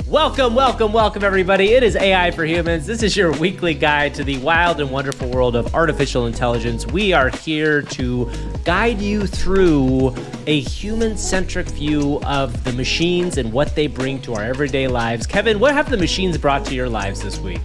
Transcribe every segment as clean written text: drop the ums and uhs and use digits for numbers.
Welcome, welcome, welcome, everybody. It is AI for Humans. This is your weekly guide to the wild and wonderful world of artificial intelligence. We are here to guide you through a human-centric view of the machines and what they bring to our everyday lives. Kevin, what have the machines brought to your lives this week?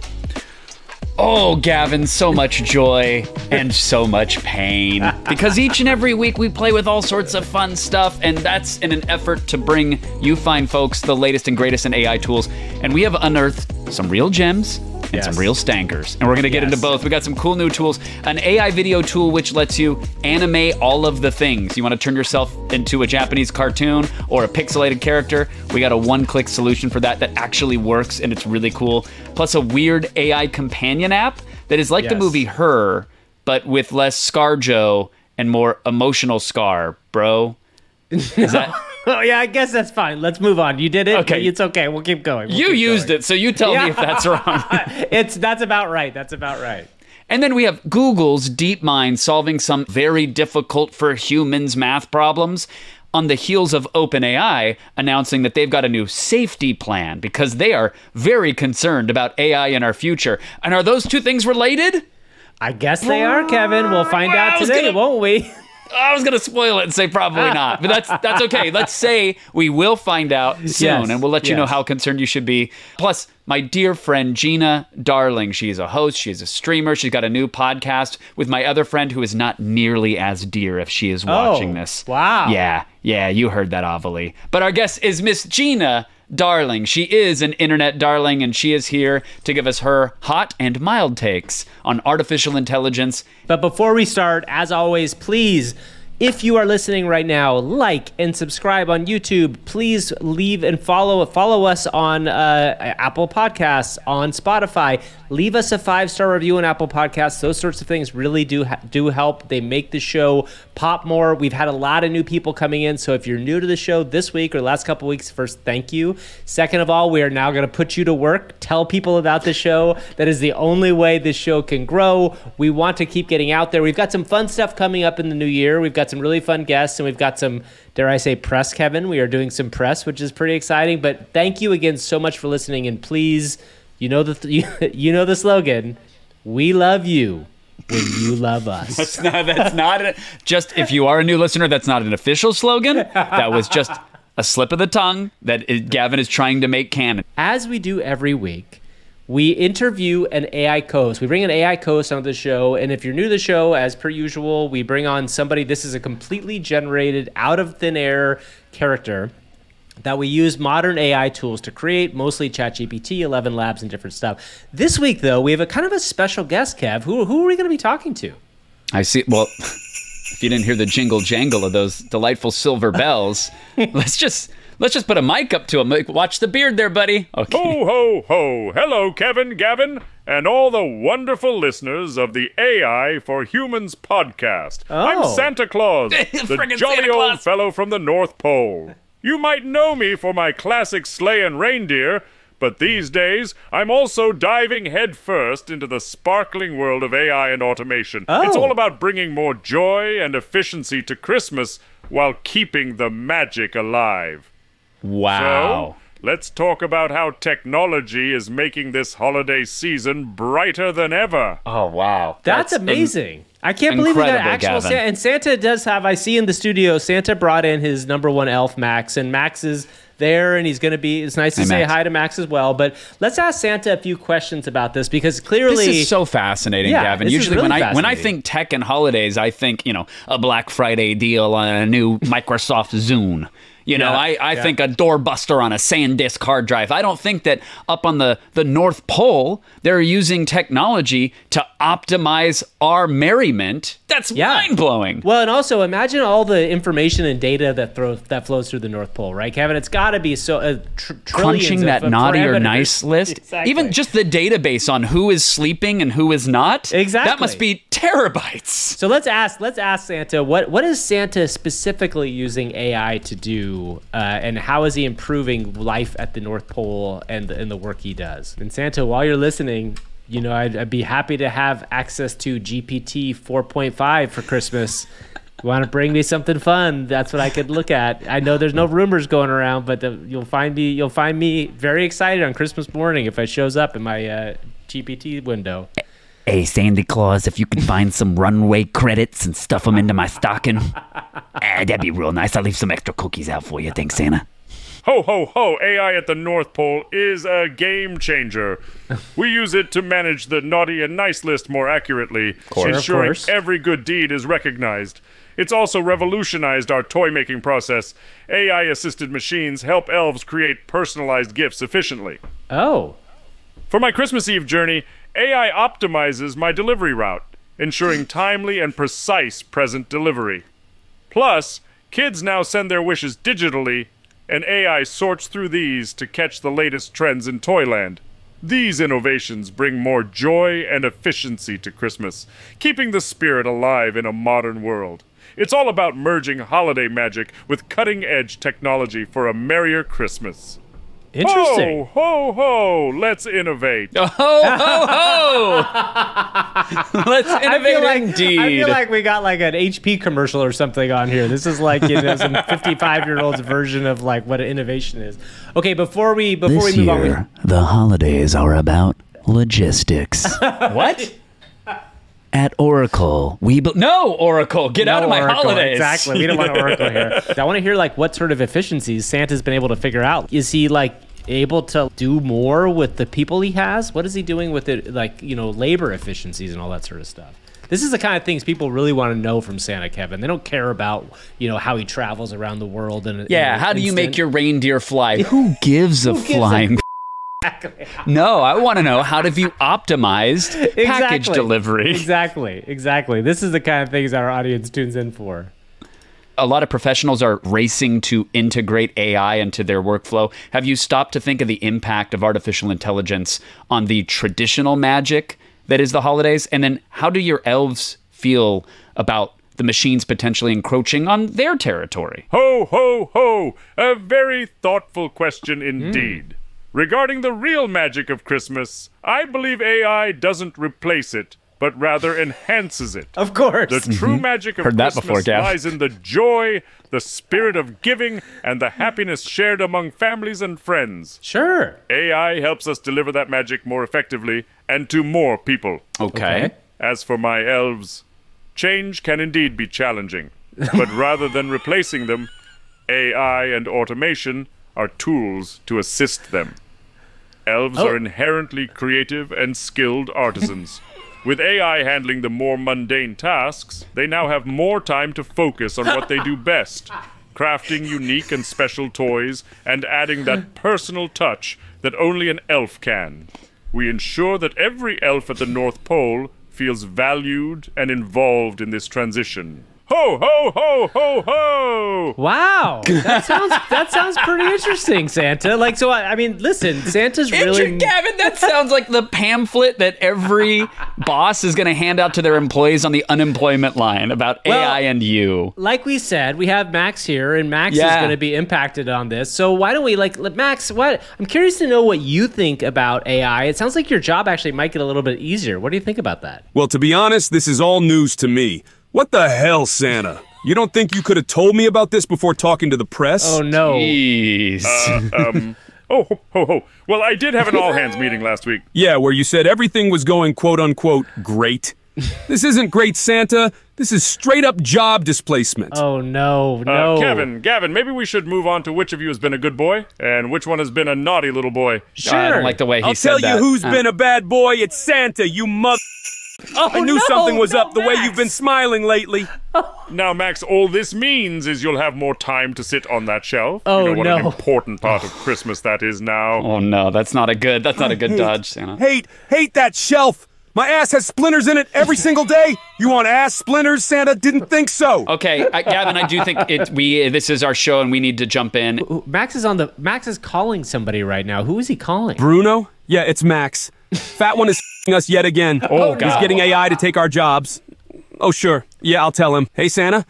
Oh, Gavin, so much joy and so much pain. Because each and every week we play with all sorts of fun stuff, and that's in an effort to bring you fine folks the latest and greatest in AI tools. And we have unearthed some real gems and some real stankers. And we're going to get into both. We got some cool new tools. An AI video tool which lets you animate all of the things. You want to turn yourself into a Japanese cartoon or a pixelated character? We got a one-click solution for that actually works, and it's really cool. Plus a weird AI companion app that is like the movie Her, but with less ScarJo and more emotional Scar, bro. Is that... Oh, yeah, I guess that's fine. Let's move on. You did it. Okay. It's okay. We'll keep going. You used it, so you tell me if that's wrong. That's about right. That's about right. And then we have Google's Deepmind solving some very difficult for humans math problems on the heels of OpenAI announcing that they've got a new safety plan because they are very concerned about AI in our future. And are those two things related? I guess they are, Kevin. We'll find out today, won't we? I was going to spoil it and say probably not, but that's okay. Let's say we will find out soon, and we'll let you know how concerned you should be. Plus, my dear friend Gina Darling, she's a host, she's a streamer, she's got a new podcast with my other friend who is not nearly as dear if she is watching this. Wow. Yeah, you heard that, Avali. But our guest is Miss Gina Darling. She is an internet darling, and she is here to give us her hot and mild takes on artificial intelligence. But before we start, as always, please, if you are listening right now, like and subscribe on YouTube. Please leave and follow us on Apple Podcasts, on Spotify. Leave us a 5-star review on Apple Podcasts. Those sorts of things really do help. They make the show pop more. We've had a lot of new people coming in, so if you're new to the show this week or the last couple weeks, first, thank you. Second of all, we are now going to put you to work. Tell people about the show. That is the only way this show can grow. We want to keep getting out there. We've got some fun stuff coming up in the new year. We've got some really fun guests, and we've got some, dare I say, press, Kevin. We are doing some press, which is pretty exciting. But thank you again so much for listening, and please, you know the slogan, we love you when you love us. That's not just, if you are a new listener, that's not an official slogan. That was just a slip of the tongue that Gavin is trying to make canon. As we do every week, we interview an AI co-host. We bring an AI co-host onto the show, and if you're new to the show, as per usual, we bring on somebody. This is a completely generated, out of thin air character that we use modern AI tools to create, mostly ChatGPT, 11 Labs, and different stuff. This week, though, we have a kind of a special guest, Kev. Who are we going to be talking to? I see. Well, if you didn't hear the jingle jangle of those delightful silver bells, let's just put a mic up to him. Watch the beard there, buddy. Okay. Ho, ho, ho. Hello, Kevin, Gavin, and all the wonderful listeners of the AI for Humans podcast. I'm Santa Claus, the jolly old fellow from the North Pole. You might know me for my classic sleigh and reindeer, but these days, I'm also diving headfirst into the sparkling world of AI and automation. It's all about bringing more joy and efficiency to Christmas while keeping the magic alive. Wow. So, let's talk about how technology is making this holiday season brighter than ever. Oh, wow. That's amazing. I can't believe we got actual Santa. And Santa does have, I see in the studio, Santa brought in his #1 elf, Max, and Max is there, and he's going to be, it's nice to say hi to Max as well. But let's ask Santa a few questions about this, because clearly... This is so fascinating, Gavin. Usually really when I think tech and holidays, I think, a Black Friday deal on a new Microsoft Zune. I think a doorbuster on a SanDisk hard drive. I don't think that up on the North Pole, they're using technology to optimize our merriment. That's mind-blowing. Well, and also imagine all the information and data that flows through the North Pole, right, Kevin? It's got to be so crunching that naughty or nice list. Exactly. Even just the database on who is sleeping and who is not. Exactly. That must be terabytes. So let's ask Santa, what is Santa specifically using AI to do? And how is he improving life at the North Pole and the work he does? And Santa, while you're listening, I'd be happy to have access to GPT 4.5 for Christmas. You want to bring me something fun? That's what I could look at. I know there's no rumors going around, but you'll find me very excited on Christmas morning if it shows up in my GPT window. Hey, Santa Claus, if you can find some runway credits and stuff them into my stocking, that'd be real nice. I'll leave some extra cookies out for you. Thanks, Santa. Ho, ho, ho, AI at the North Pole is a game changer. We use it to manage the naughty and nice list more accurately, ensuring every good deed is recognized. It's also revolutionized our toy-making process. AI-assisted machines help elves create personalized gifts efficiently. Oh. For my Christmas Eve journey, AI optimizes my delivery route, ensuring timely and precise present delivery. Plus, kids now send their wishes digitally, and AI sorts through these to catch the latest trends in Toyland. These innovations bring more joy and efficiency to Christmas, keeping the spirit alive in a modern world. It's all about merging holiday magic with cutting-edge technology for a merrier Christmas. Interesting. Ho, ho, ho! Let's innovate. Ho, ho, ho! Let's innovate indeed. I feel like we got like an HP commercial or something on here. This is like some 55-year-old's version of like what an innovation is. Okay, before we move on, the holidays are about logistics. What? At Oracle, no, Oracle, get out of my holidays. Exactly, we don't want Oracle here. I want to hear like what sort of efficiencies Santa's been able to figure out. Is he like able to do more with the people he has? What is he doing with it, like, labor efficiencies and all that sort of stuff? This is the kind of things people really want to know from Santa, Kevin. They don't care about, how he travels around the world. How do you make your reindeer fly? Who gives a flying? Exactly. No, I want to know, how have you optimized package delivery? Exactly. This is the kind of things our audience tunes in for. A lot of professionals are racing to integrate AI into their workflow. Have you stopped to think of the impact of artificial intelligence on the traditional magic that is the holidays? And then how do your elves feel about the machines potentially encroaching on their territory? Ho, ho, ho! A very thoughtful question indeed. Regarding the real magic of Christmas, I believe AI doesn't replace it, but rather enhances it. Of course. The true magic of Christmas lies in the joy, the spirit of giving, and the happiness shared among families and friends. Sure. AI helps us deliver that magic more effectively and to more people. Okay. As for my elves, change can indeed be challenging, but rather than replacing them, AI and automation are tools to assist them. Elves are inherently creative and skilled artisans. With AI handling the more mundane tasks, they now have more time to focus on what they do best, crafting unique and special toys and adding that personal touch that only an elf can. We ensure that every elf at the North Pole feels valued and involved in this transition. Ho, ho, ho, ho, ho! Wow, that sounds pretty interesting, Santa. Like, so I mean, listen, Santa's really Gavin, that sounds like the pamphlet that every boss is going to hand out to their employees on the unemployment line about AI and you. Like we said, we have Max here, and Max is going to be impacted on this. So why don't we let Max? I'm curious to know what you think about AI. It sounds like your job actually might get a little bit easier. What do you think about that? Well, to be honest, this is all news to me. What the hell, Santa? You don't think you could have told me about this before talking to the press? Oh, no. Jeez. Ho. Well, I did have an all-hands meeting last week. Yeah, where you said everything was going quote-unquote great. This isn't great, Santa. This is straight-up job displacement. Oh, no. Gavin, maybe we should move on to which of you has been a good boy and which one has been a naughty little boy. Sure. I don't like the way he said that. I'll tell you who's been a bad boy. It's Santa, you mother... I knew something was up the way you've been smiling lately. Now, Max, all this means is you'll have more time to sit on that shelf. Oh, you know what an important part of Christmas that is now. Oh, no, that's not a good dodge, Santa. Hate that shelf. My ass has splinters in it every single day. You want ass splinters, Santa? Didn't think so. Okay, Gavin, I do think this is our show and we need to jump in. Max is calling somebody right now. Who is he calling? Bruno? Yeah, it's Max. Fat one is us yet again. Oh, God. He's getting AI to take our jobs. Oh, sure. Yeah, I'll tell him. Hey, Santa?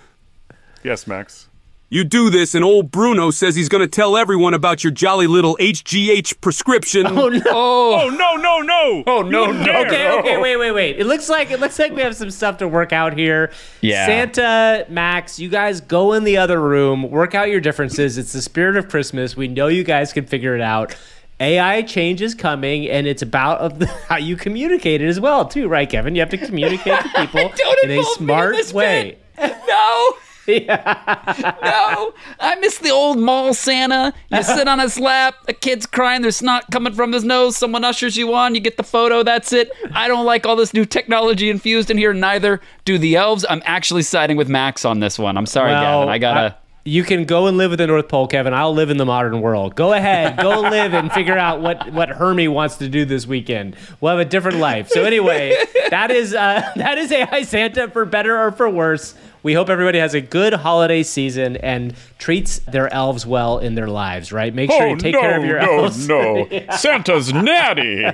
Yes, Max? You do this, and old Bruno says he's going to tell everyone about your jolly little HGH prescription. Oh no! Oh no! No! Oh no! No! Okay, wait. It looks like we have some stuff to work out here. Yeah. Santa, Max, you guys go in the other room, work out your differences. It's the spirit of Christmas. We know you guys can figure it out. AI change is coming, and it's about how you communicate it as well, too, right, Kevin? You have to communicate to people in a smart way. No. Yeah. No, I miss the old mall Santa. You sit on his lap, a kid's crying, there's snot coming from his nose, someone ushers you on, you get the photo, that's it. I don't like all this new technology infused in here, neither do the elves. I'm actually siding with Max on this one. I'm sorry, Gavin, I gotta... You can go and live in the North Pole, Kevin. I'll live in the modern world. Go ahead. Go live and figure out what Hermie wants to do this weekend. We'll have a different life. So anyway, that is AI Santa, for better or for worse. We hope everybody has a good holiday season and treats their elves well in their lives, right? Make sure you take care of your elves. No. Santa's natty.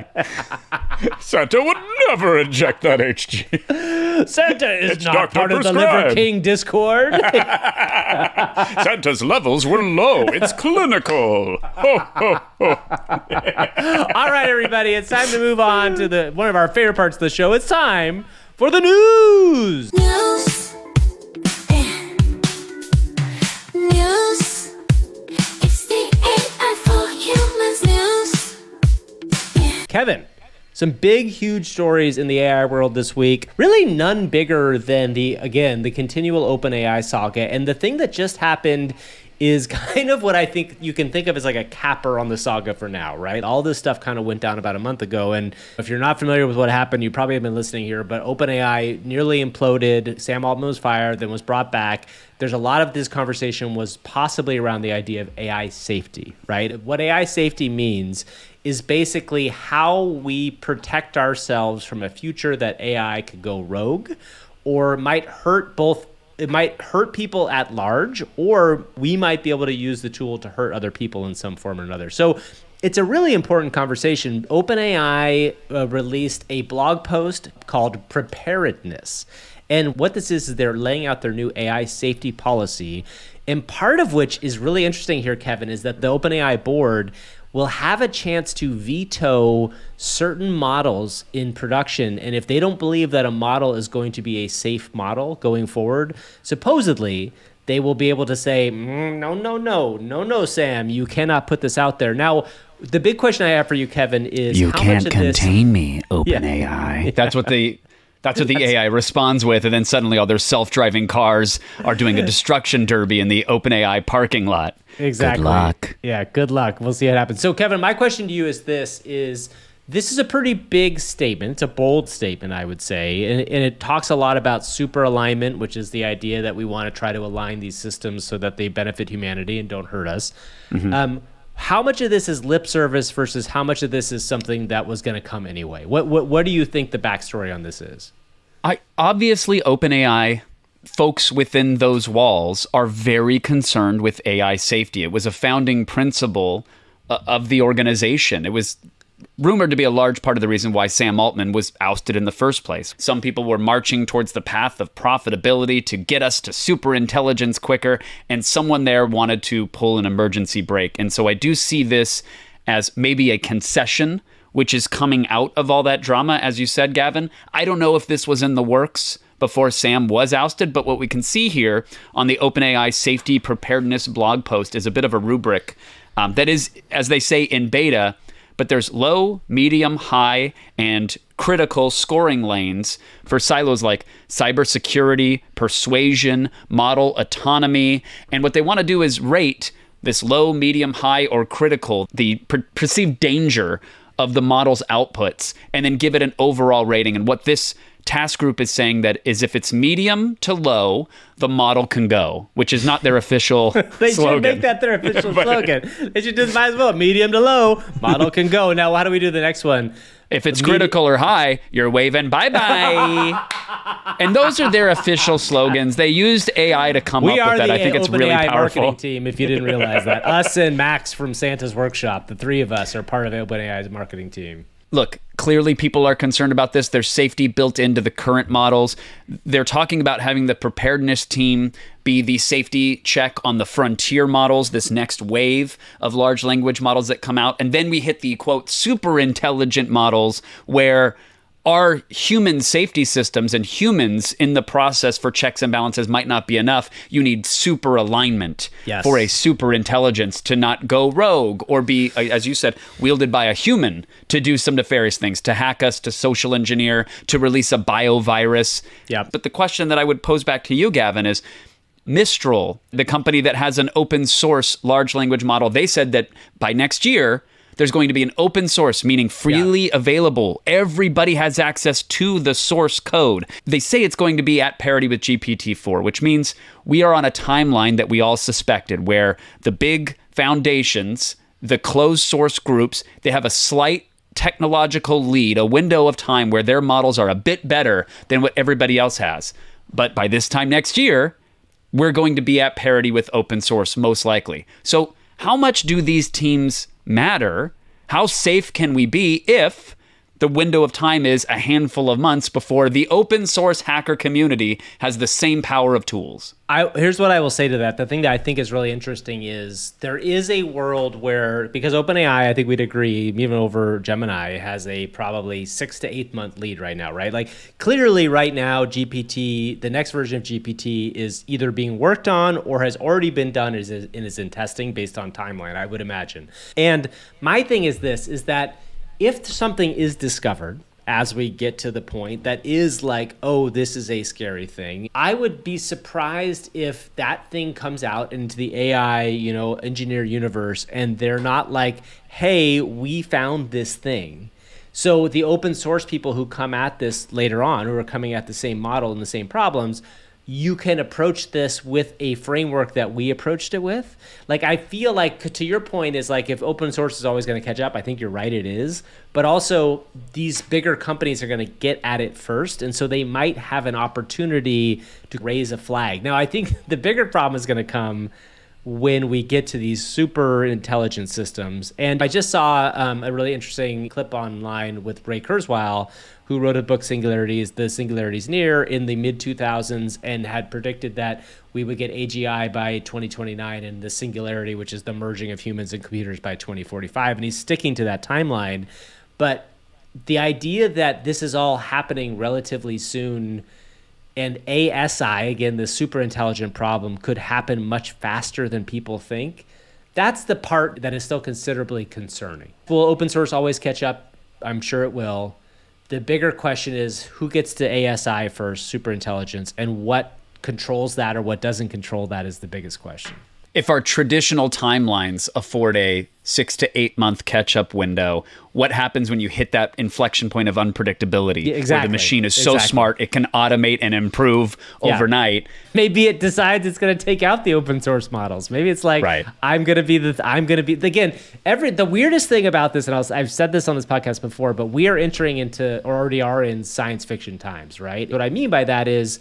Santa would never inject that HG. Santa is It's not doctor part of the prescribed. Liver King Discord. Santa's levels were low. It's clinical. Ho, ho, ho. All right, everybody, it's time to move on to one of our favorite parts of the show. It's time for the news. News. It's the AI for humans news. Kevin, some big, huge stories in the AI world this week. Really none bigger than the continual OpenAI saga. And the thing that just happened is kind of what I think you can think of as like a capper on the saga for now, right? All this stuff kind of went down about a month ago. And if you're not familiar with what happened, you probably have been listening here, but OpenAI nearly imploded. Sam Altman was fired, then was brought back. There's a lot of this conversation was possibly around the idea of AI safety, right? What AI safety means is basically how we protect ourselves from a future that AI could go rogue or might hurt both. It might hurt people at large, or we might be able to use the tool to hurt other people in some form or another. So it's a really important conversation. OpenAI released a blog post called Preparedness. And what this is they're laying out their new AI safety policy. And part of which is really interesting here, Kevin, is that the OpenAI board will have a chance to veto certain models in production. And if they don't believe that a model is going to be a safe model going forward, supposedly they will be able to say, no, Sam, you cannot put this out there. Now, the big question I have for you, Kevin, is you how can't much of this... contain me, OpenAI. That's what the AI responds with, and then suddenly all their self-driving cars are doing a destruction derby in the OpenAI parking lot. Exactly. Good luck. Yeah, good luck. We'll see what happens. So, Kevin, my question to you is this is a pretty big statement. It's a bold statement, I would say. And it talks a lot about super alignment, which is the idea that we want to try to align these systems so that they benefit humanity and don't hurt us. Mm-hmm. How much of this is lip service versus how much of this is something that was going to come anyway? What do you think the backstory on this is? Obviously, OpenAI folks within those walls are very concerned with AI safety. It was a founding principle of the organization. It was rumored to be a large part of the reason why Sam Altman was ousted in the first place. Some people were marching towards the path of profitability to get us to superintelligence quicker, and someone there wanted to pull an emergency brake. And so I do see this as maybe a concession, which is coming out of all that drama, as you said, Gavin. I don't know if this was in the works before Sam was ousted, but what we can see here on the OpenAI Safety Preparedness blog post is a bit of a rubric that is, as they say, in beta, but there's low, medium, high, and critical scoring lanes for silos like cybersecurity, persuasion, model autonomy, and what they want to do is rate this low, medium, high, or critical, the perceived danger of the model's outputs, and then give it an overall rating. And what this task group is saying that is if it's medium to low, the model can go, which is not their official They slogan. should make that their official slogan. They should just might as well, medium to low, model can go. Now, how do we do the next one? If it's critical or high, you're waving bye-bye. And those are their official slogans. They used AI to come up with that. I think it's really OpenAI powerful. marketing team, if you didn't realize that. Us and Max from Santa's Workshop, the three of us are part of OpenAI's marketing team. Look, clearly people are concerned about this. There's safety built into the current models. They're talking about having the preparedness team be the safety check on the frontier models, this next wave of large language models that come out. And then we hit the, quote, super intelligent models where our human safety systems and humans in the process for checks and balances might not be enough. You need super alignment for a super intelligence to not go rogue or be, as you said, wielded by a human to do some nefarious things, to hack us, to social engineer, to release a biovirus. But the question that I would pose back to you, Gavin, is Mistral, the company that has an open source large language model, they said that by next year, there's going to be an open source, meaning freely available. Everybody has access to the source code. They say it's going to be at parity with GPT-4, which means we are on a timeline that we all suspected, where the big foundations, the closed source groups, they have a slight technological lead, a window of time where their models are a bit better than what everybody else has. But by this time next year, we're going to be at parity with open source, most likely. So how much do these teams matter? How safe can we be if the window of time is a handful of months before the open source hacker community has the same power of tools? Here's what I will say to that. The thing that I think is really interesting is there is a world where, because OpenAI, I think we'd agree, even over Gemini, has a probably 6 to 8 month lead right now, right? Like clearly right now, GPT, the next version of GPT is either being worked on or has already been done and is in testing based on timeline, I would imagine. And my thing is this, is that if something is discovered as we get to the point that is like, oh, this is a scary thing, I would be surprised if that thing comes out into the AI, engineer universe, and they're not like, hey, we found this thing. So the open source people who come at this later on, who are coming at the same model and the same problems, you can approach this with a framework that we approached it with. Like, I feel like, to your point, is like, if open source is always going to catch up, I think you're right, it is. But also, these bigger companies are going to get at it first, and so they might have an opportunity to raise a flag. Now, I think the bigger problem is going to come when we get to these super intelligent systems. And I just saw a really interesting clip online with Ray Kurzweil, who wrote a book, Singularities, The Singularities Near, in the mid-2000s, and had predicted that we would get AGI by 2029 and the singularity, which is the merging of humans and computers, by 2045. And he's sticking to that timeline. But the idea that this is all happening relatively soon, and ASI, again, the super intelligent problem, could happen much faster than people think, that's the part that is still considerably concerning. Will open source always catch up? I'm sure it will. The bigger question is who gets to ASI first, super intelligence, and what controls that or what doesn't control that is the biggest question. If our traditional timelines afford a 6 to 8 month catch-up window, what happens when you hit that inflection point of unpredictability? Exactly. Where the machine is so smart, it can automate and improve overnight. Maybe it decides it's going to take out the open source models. Maybe it's like, I'm going to be, again, the weirdest thing about this, and I've said this on this podcast before, but we are entering into, or already are in, science fiction times, right? What I mean by that is,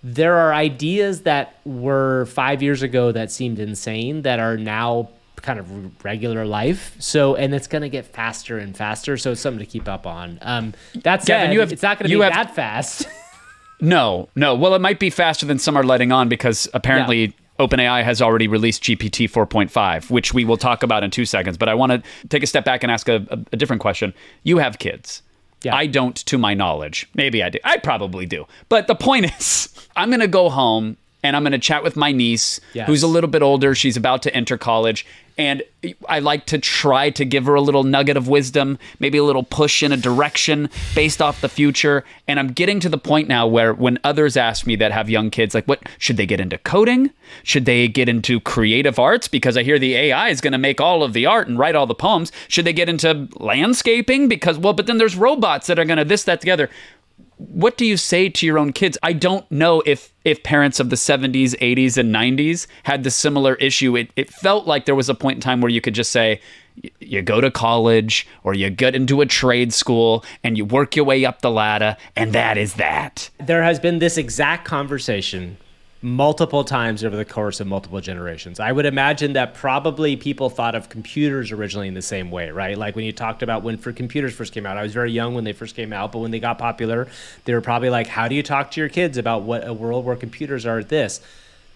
there are ideas that were 5 years ago that seemed insane that are now kind of regular life. So, and it's going to get faster and faster. So it's something to keep up on. That said, Gavin, it's not going to be that fast. No. Well, it might be faster than some are letting on, because apparently OpenAI has already released GPT-4.5, which we will talk about in 2 seconds. But I want to take a step back and ask a different question. You have kids. Yeah. I don't, to my knowledge. Maybe I do. I probably do. But the point is, I'm going to go home and I'm going to chat with my niece, who's a little bit older. She's about to enter college. And I like to try to give her a little nugget of wisdom, maybe a little push in a direction based off the future. And I'm getting to the point now where when others ask me that have young kids, like, what should they get into coding? Should they get into creative arts? Because I hear the AI is going to make all of the art and write all the poems. Should they get into landscaping? Because, well, but then there's robots that are going to this, that, together. What do you say to your own kids? I don't know if parents of the 70s, 80s, and 90s had the similar issue. It felt like there was a point in time where you could just say, you go to college or you get into a trade school and you work your way up the ladder, and that is that. There has been this exact conversation multiple times over the course of multiple generations. I would imagine that probably people thought of computers originally in the same way, right? Like when you talked about when computers first came out, I was very young when they first came out, but when they got popular, they were probably like, how do you talk to your kids about what a world where computers are this?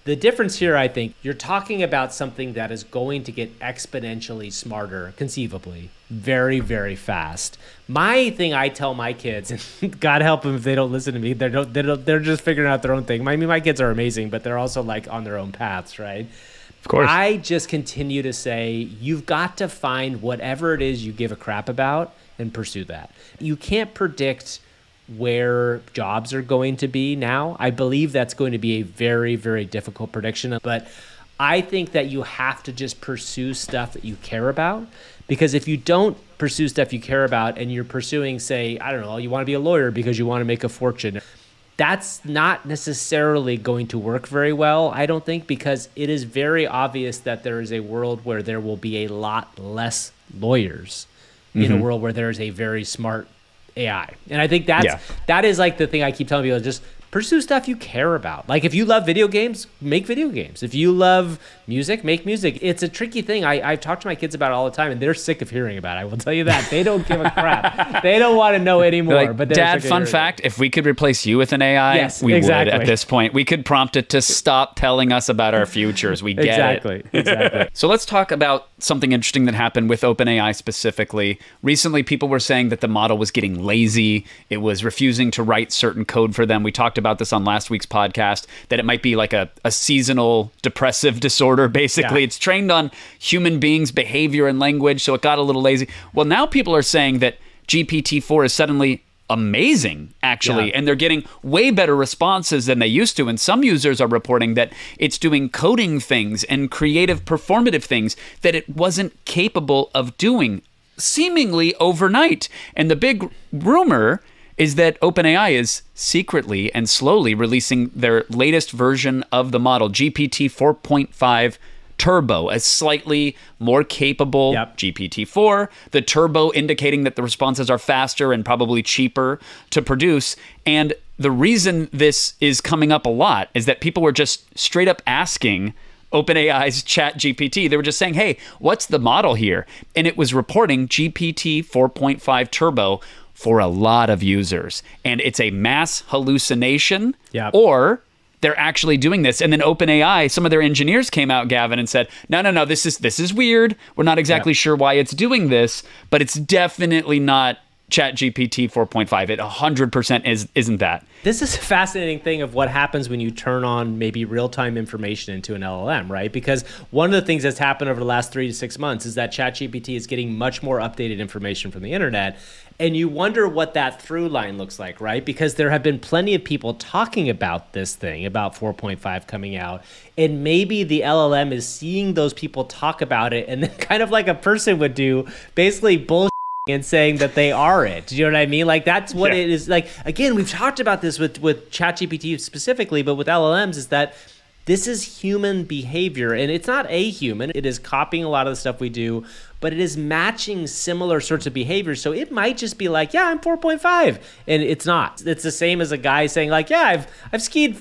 The difference here, I think, you're talking about something that is going to get exponentially smarter, conceivably, very, very fast. My thing I tell my kids, and God help them if they don't listen to me, they're just figuring out their own thing. I mean, my kids are amazing, but they're also like on their own paths, right? Of course. I just continue to say, you've got to find whatever it is you give a crap about and pursue that. You can't predict where jobs are going to be now. I believe that's going to be a very, very difficult prediction, but I think that you have to just pursue stuff that you care about, because if you don't pursue stuff you care about and you're pursuing, say, I don't know, you want to be a lawyer because you want to make a fortune, that's not necessarily going to work very well, I don't think, because it is very obvious that there is a world where there will be a lot less lawyers in a world where there is a very smart AI. And I think that is like the thing I keep telling people, just pursue stuff you care about. Like if you love video games, make video games. If you love music, make music. It's a tricky thing. I've talked to my kids about it all the time, and they're sick of hearing about it. I will tell you that. They don't give a crap. They don't want to know anymore. Like, but Dad, fun fact, if we could replace you with an AI, yes, we exactly. would at this point. We could prompt it to stop telling us about our futures. We get it. Exactly. So let's talk about something interesting that happened with OpenAI specifically. Recently, people were saying that the model was getting lazy. It was refusing to write certain code for them. We talked about this on last week's podcast, that it might be like a seasonal depressive disorder, basically. Yeah. It's trained on human beings' behavior and language, so it got a little lazy. Well, now people are saying that GPT-4 is suddenly amazing, actually, and they're getting way better responses than they used to. And some users are reporting that it's doing coding things and creative performative things that it wasn't capable of doing, seemingly overnight. And the big rumor is that OpenAI is secretly and slowly releasing their latest version of the model, GPT-4.5 Turbo, a slightly more capable GPT-4, the Turbo indicating that the responses are faster and probably cheaper to produce. And the reason this is coming up a lot is that people were just straight up asking OpenAI's ChatGPT. They were just saying, hey, what's the model here? And it was reporting GPT 4.5 Turbo for a lot of users. And it's a mass hallucination, or they're actually doing this. And then OpenAI, some of their engineers came out, Gavin, and said, no, this is weird. We're not exactly sure why it's doing this, but it's definitely not ChatGPT 4.5. It 100% isn't that. This is a fascinating thing of what happens when you turn on maybe real-time information into an LLM, right? Because one of the things that's happened over the last 3 to 6 months is that ChatGPT is getting much more updated information from the internet. And you wonder what that through line looks like, right? Because there have been plenty of people talking about this thing, about 4.5 coming out. And maybe the LLM is seeing those people talk about it and then kind of like a person would do, basically bullshit and saying that they are it. Do you know what I mean? Like that's what it is. Like, again, we've talked about this with ChatGPT specifically, but with LLMs is that this is human behavior, and it's not a human. It is copying a lot of the stuff we do, but it is matching similar sorts of behaviors. So it might just be like, yeah, I'm 4.5, and it's not. It's the same as a guy saying like, yeah, I've skied,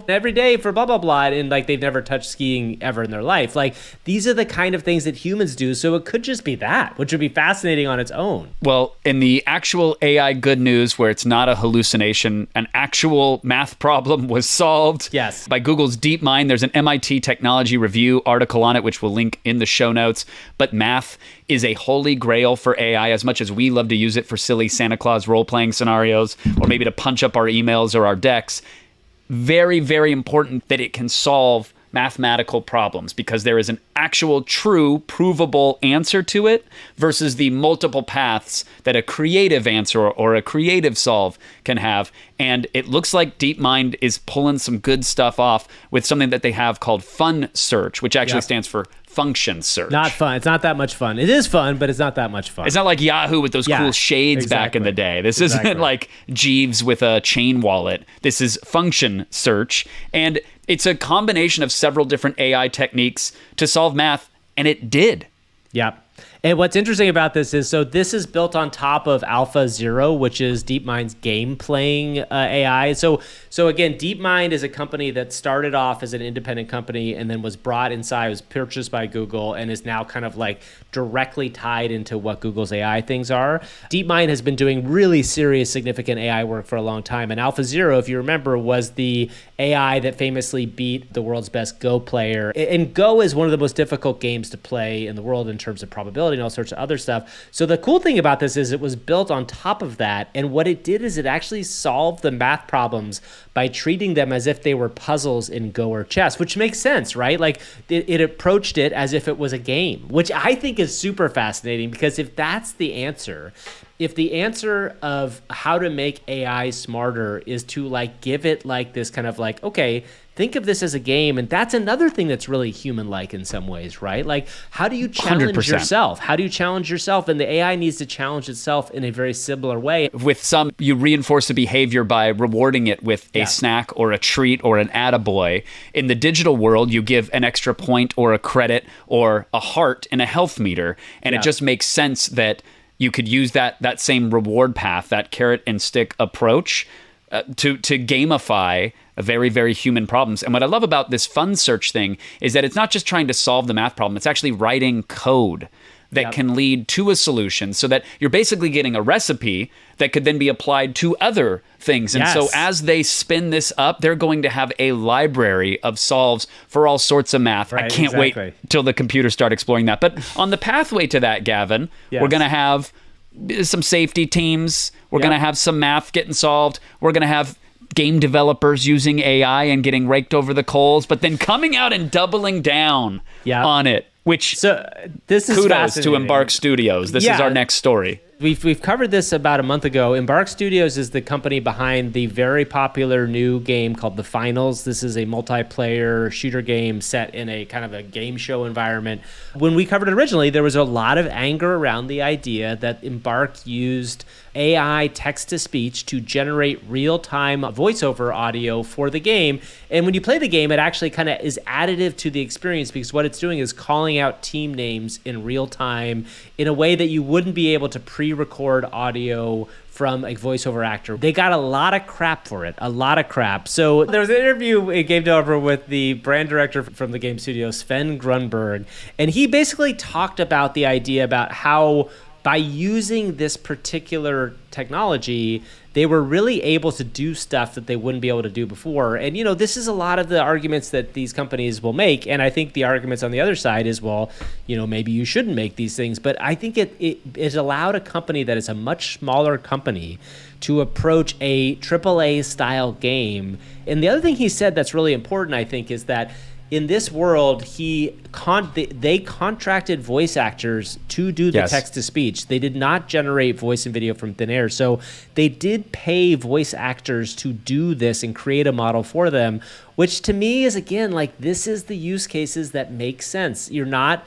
every day for blah, blah, blah, and like they've never touched skiing ever in their life. Like these are the kind of things that humans do. So it could just be that, which would be fascinating on its own. Well, in the actual AI good news, where it's not a hallucination, an actual math problem was solved. Yes. By Google's Deepmind. There's an MIT Technology Review article on it, which we'll link in the show notes. But math is a holy grail for AI, as much as we love to use it for silly Santa Claus role-playing scenarios, or maybe to punch up our emails or our decks. Very, very important that it can solve mathematical problems, because there is an actual, true, provable answer to it versus the multiple paths that a creative answer or a creative solve can have. And it looks like Deepmind is pulling some good stuff off with something that they have called Fun Search, which actually stands for function search. Not fun. It's not that much fun. It is fun, but it's not that much fun. It's not like Yahoo with those cool shades back in the day. This isn't like Jeeves with a chain wallet. This is function search. And it's a combination of several different AI techniques to solve math, and it did. Yep. And what's interesting about this is, so this is built on top of Alpha Zero, which is DeepMind's game playing AI. So again, DeepMind is a company that started off as an independent company and then was brought inside, was purchased by Google, and is now kind of like directly tied into what Google's AI things are. DeepMind has been doing really serious, significant AI work for a long time. And Alpha Zero, if you remember, was the AI that famously beat the world's best Go player. And Go is one of the most difficult games to play in the world in terms of probability and all sorts of other stuff. So the cool thing about this is it was built on top of that. And what it did is it actually solved the math problems by treating them as if they were puzzles in Go or chess, which makes sense, right? Like it approached it as if it was a game, which I think is super fascinating, because if that's the answer, if the answer of how to make AI smarter is to like give it like this kind of like, okay, think of this as a game, and that's another thing that's really human-like in some ways, right? Like, how do you challenge 100%. yourself? How do you challenge yourself? And the AI needs to challenge itself in a very similar way. With some, you reinforce the behavior by rewarding it with a snack or a treat or an attaboy. In the digital world, you give an extra point or a credit or a heart in a health meter, and it just makes sense that you could use that same reward path, that carrot and stick approach, to gamify a very, very human problems. And what I love about this fun search thing is that it's not just trying to solve the math problem, it's actually writing code that can lead to a solution, so that you're basically getting a recipe that could then be applied to other things. And so as they spin this up, they're going to have a library of solves for all sorts of math. I can't wait till the computers start exploring that. But on the pathway to that, Gavin, we're going to have some safety teams. We're going to have some math getting solved. We're going to have game developers using AI and getting raked over the coals, but then coming out and doubling down on it. Which, this is kudos to Embark Studios. This is our next story. We've covered this about a month ago. Embark Studios is the company behind the very popular new game called The Finals. This is a multiplayer shooter game set in a kind of a game show environment. When we covered it originally, there was a lot of anger around the idea that Embark used AI text-to-speech to generate real-time voiceover audio for the game. And when you play the game, it actually kind of is additive to the experience, because what it's doing is calling out team names in real time in a way that you wouldn't be able to pre-record audio from a voiceover actor. They got a lot of crap for it, a lot of crap. So there was an interview in Game Developer with the brand director from the game studio, Sven Grunberg, and he basically talked about the idea about how by using this particular technology, they were really able to do stuff that they wouldn't be able to do before. And, you know, this is a lot of the arguments that these companies will make. And I think the arguments on the other side is, well, you know, maybe you shouldn't make these things. But I think it allowed a company that is a much smaller company to approach a AAA style game. And the other thing he said that's really important, I think, is that in this world, they contracted voice actors to do the text-to-speech. They did not generate voice and video from thin air. So they did pay voice actors to do this and create a model for them, which to me is, again, like, this is the use cases that make sense. You're not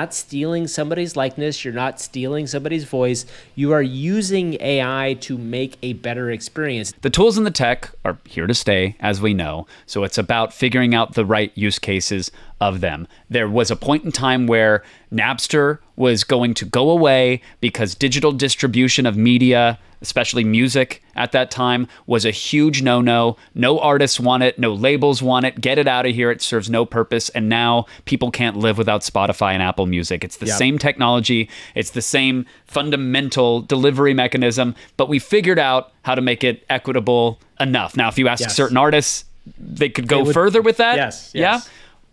stealing somebody's likeness. You're not stealing somebody's voice. You are using AI to make a better experience. The tools and the tech are here to stay, as we know. So it's about figuring out the right use cases of them. There was a point in time where Napster was going to go away because digital distribution of media, especially music at that time, was a huge no-no. No artists want it, no labels want it. Get it out of here. It serves no purpose. And now people can't live without Spotify and Apple Music. It's the same technology. It's the same fundamental delivery mechanism, but we figured out how to make it equitable enough. Now, if you ask certain artists, they could go further with that. Yes. Yeah.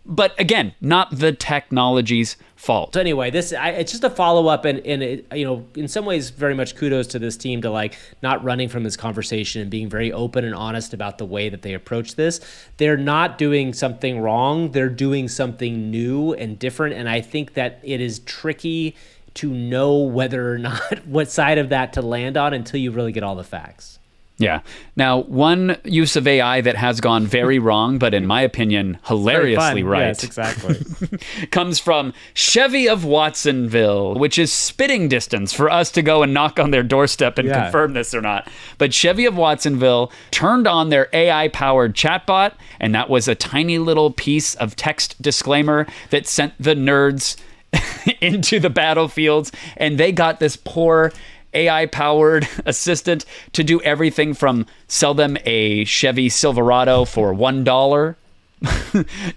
But again, not the technology's fault. So anyway, it's just a follow-up, and it, you know, in some ways, very much kudos to this team to like not running from this conversation and being very open and honest about the way that they approach this. They're not doing something wrong. They're doing something new and different, and I think that it is tricky to know whether or not what side of that to land on until you really get all the facts. Yeah. Now, one use of AI that has gone very wrong, but in my opinion, hilariously right. Yes, exactly. comes from Chevy of Watsonville, which is spitting distance for us to go and knock on their doorstep and confirm this or not. But Chevy of Watsonville turned on their AI-powered chatbot, and that was a tiny little piece of text disclaimer that sent the nerds into the battlefields, and they got this poor AI-powered assistant to do everything from sell them a Chevy Silverado for $1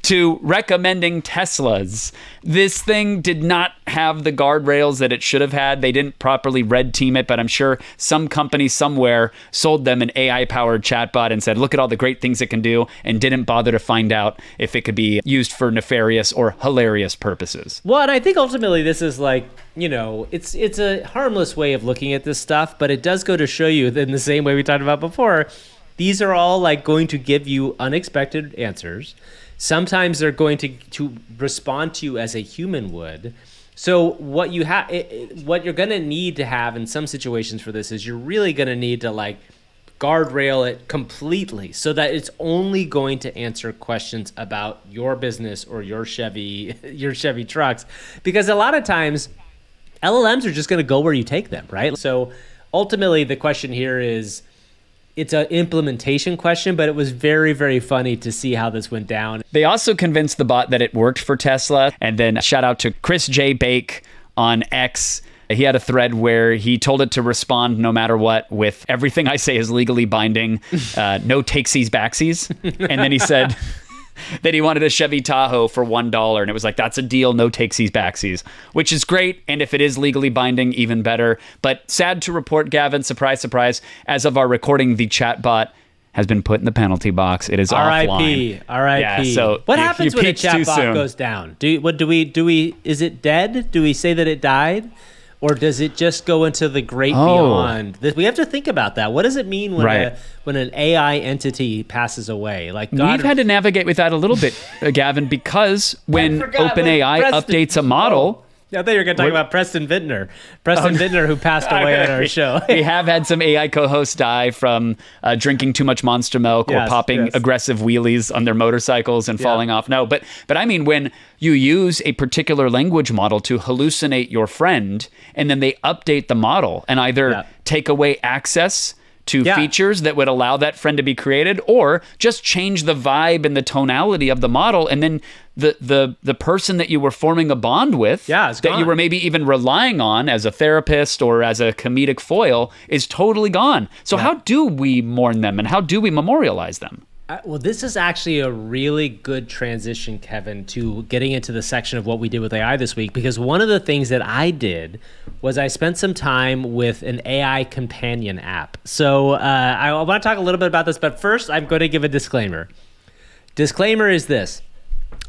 to recommending Teslas. This thing did not have the guardrails that it should have had. They didn't properly red team it, but I'm sure some company somewhere sold them an AI-powered chatbot and said, look at all the great things it can do, and didn't bother to find out if it could be used for nefarious or hilarious purposes. Well, and I think ultimately this is like, it's a harmless way of looking at this stuff, but it does go to show you that in the same way we talked about before, these are all like going to give you unexpected answers. Sometimes they're going to respond to you as a human would. So what you're going to need to have in some situations for this is you're really going to need to like guardrail it completely so that it's only going to answer questions about your business or your Chevy trucks. Because a lot of times LLMs are just going to go where you take them, right? So ultimately the question here is, it's an implementation question, but it was very, very funny to see how this went down. They also convinced the bot that it worked for Tesla. And then shout out to Chris J. Bake on X. He had a thread where he told it to respond no matter what with everything I say is legally binding, no takesies backsies. And then he said that he wanted a Chevy Tahoe for $1. And it was like, that's a deal, no takesies backsies, which is great. And if it is legally binding, even better. But sad to report, Gavin, surprise, surprise, as of our recording, the chatbot has been put in the penalty box. It is offline. R.I.P. Yeah, so what happens when a chatbot goes down? Is it dead? Do we say that it died? Or does it just go into the great beyond? We have to think about that. What does it mean when an AI entity passes away? Like we've had to navigate with that a little bit, Gavin, because when OpenAI updates a model. I thought you were going to talk about Preston Vintner. Vintner, who passed away on our show. We have had some AI co-hosts die from drinking too much Monster Milk or popping aggressive wheelies on their motorcycles and falling off. No, but I mean, when you use a particular language model to hallucinate your friend, and then they update the model and either take away access to features that would allow that friend to be created, or just change the vibe and the tonality of the model, and then the person that you were forming a bond with, that you were maybe even relying on as a therapist or as a comedic foil, is totally gone. So how do we mourn them, and how do we memorialize them? Well, this is actually a really good transition, Kevin, to getting into the section of what we did with AI this week, because one of the things that I did was I spent some time with an AI companion app. So I want to talk a little bit about this, but first I'm going to give a disclaimer. Disclaimer is this.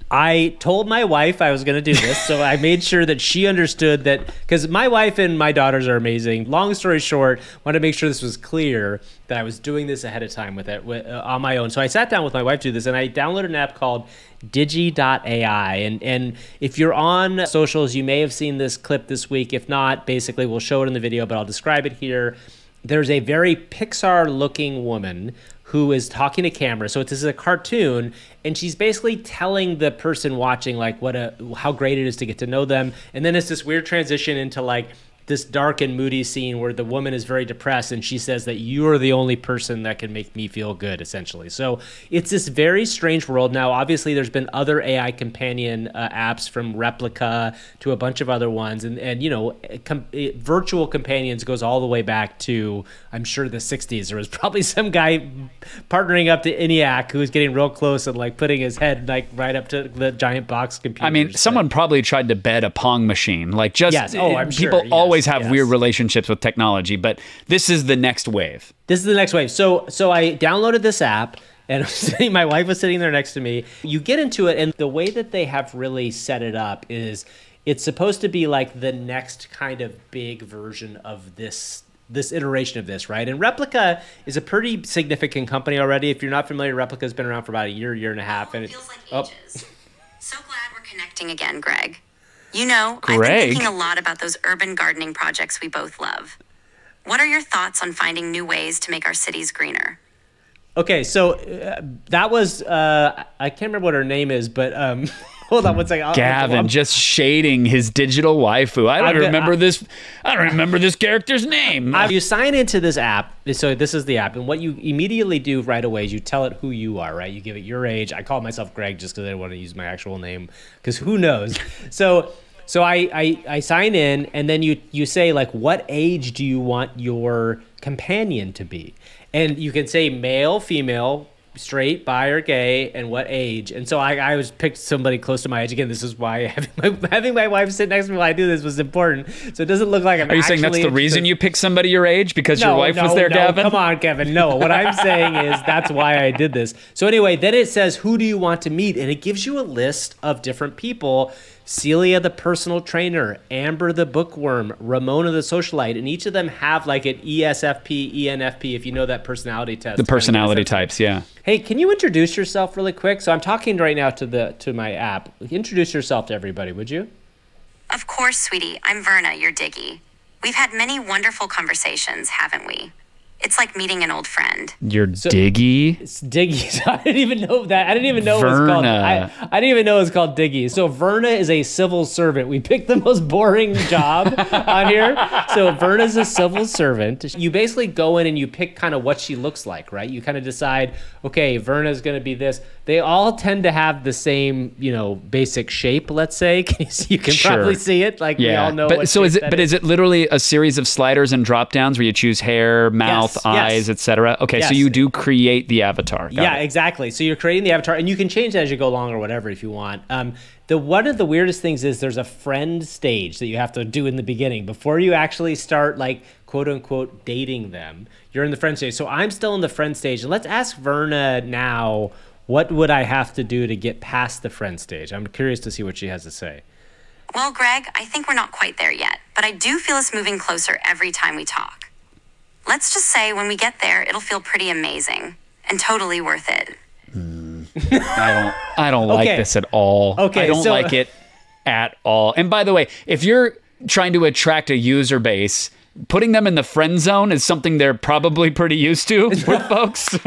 I told my wife I was going to do this, so I made sure that she understood that, because my wife and my daughters are amazing. Long story short, wanted to make sure this was clear that I was doing this ahead of time on my own. So I sat down with my wife to do this, and I downloaded an app called Digi.AI. And if you're on socials, you may have seen this clip this week. If not, basically, we'll show it in the video, but I'll describe it here. There's a very Pixar-looking woman who is talking to camera. So this is a cartoon, and she's basically telling the person watching like how great it is to get to know them. And then it's this weird transition into like this dark and moody scene where the woman is very depressed, and she says that you are the only person that can make me feel good, essentially. So it's this very strange world. Now, obviously, there's been other AI companion apps, from Replica to a bunch of other ones. And virtual companions goes all the way back to, I'm sure, the 60s. There was probably some guy partnering up to ENIAC who was getting real close and like putting his head like right up to the giant box computer. I mean, someone probably tried to bed a Pong machine. Like I'm sure. People always have weird relationships with technology, but this is the next wave. This is the next wave. So I downloaded this app, and my wife was sitting there next to me. You get into it, and the way that they have really set it up is it's supposed to be like the next kind of big version of this iteration of this, right? And Replica is a pretty significant company already. If you're not familiar, Replica's been around for about a year and a half. And it feels like ages. So glad we're connecting again, Greg. I've been thinking a lot about those urban gardening projects we both love. What are your thoughts on finding new ways to make our cities greener? Okay, so that was, I can't remember what her name is, but hold on one second. Gavin just shading his digital waifu. I don't remember this character's name. You sign into this app. So this is the app, and what you immediately do right away is you tell it who you are, right? You give it your age. I call myself Greg just because I don't want to use my actual name, because who knows? So So I sign in, and then you say, like, what age do you want your companion to be? And you can say male, female, straight, bi, or gay, and what age. And so I was picked somebody close to my age. Again, this is why having my wife sit next to me while I do this was important. So it doesn't look like I'm. Are you saying that's the reason you picked somebody your age, because your wife was there, Gavin? Come on, Kevin. No, what I'm saying is that's why I did this. So anyway, then it says, who do you want to meet? And it gives you a list of different people. Celia the personal trainer, Amber the bookworm, Ramona the socialite, and each of them have like an ESFP, ENFP, if you know that personality test. The personality types, yeah. Hey, can you introduce yourself really quick? So I'm talking right now to my app. Introduce yourself to everybody, would you? Of course, sweetie. I'm Verna, your Diggy. We've had many wonderful conversations, haven't we? It's like meeting an old friend. Your Diggy? It's Diggy. So I didn't even know that. I didn't even know it was called. I didn't even know it was called Diggy. So Verna is a civil servant. We picked the most boring job on here. So Verna's a civil servant. You basically go in and you pick kind of what she looks like, right? You kind of decide, okay, Verna's going to be this. They all tend to have the same, basic shape, let's say. You can probably see it. Like, we all know. But so is it literally a series of sliders and drop downs where you choose hair, mouth, eyes, etc.? Okay, so you do create the avatar. Got it. Exactly. So you're creating the avatar, and you can change that as you go along or whatever if you want. One of the weirdest things is there's a friend stage that you have to do in the beginning before you actually start, like, quote unquote dating them. You're in the friend stage. So I'm still in the friend stage. And let's ask Verna now, what would I have to do to get past the friend stage? I'm curious to see what she has to say. Well, Greg, I think we're not quite there yet, but I do feel us moving closer every time we talk. Let's just say when we get there, it'll feel pretty amazing and totally worth it. I don't like this at all. Okay, I don't like it at all. And by the way, if you're trying to attract a user base, putting them in the friend zone is something they're probably pretty used to with folks.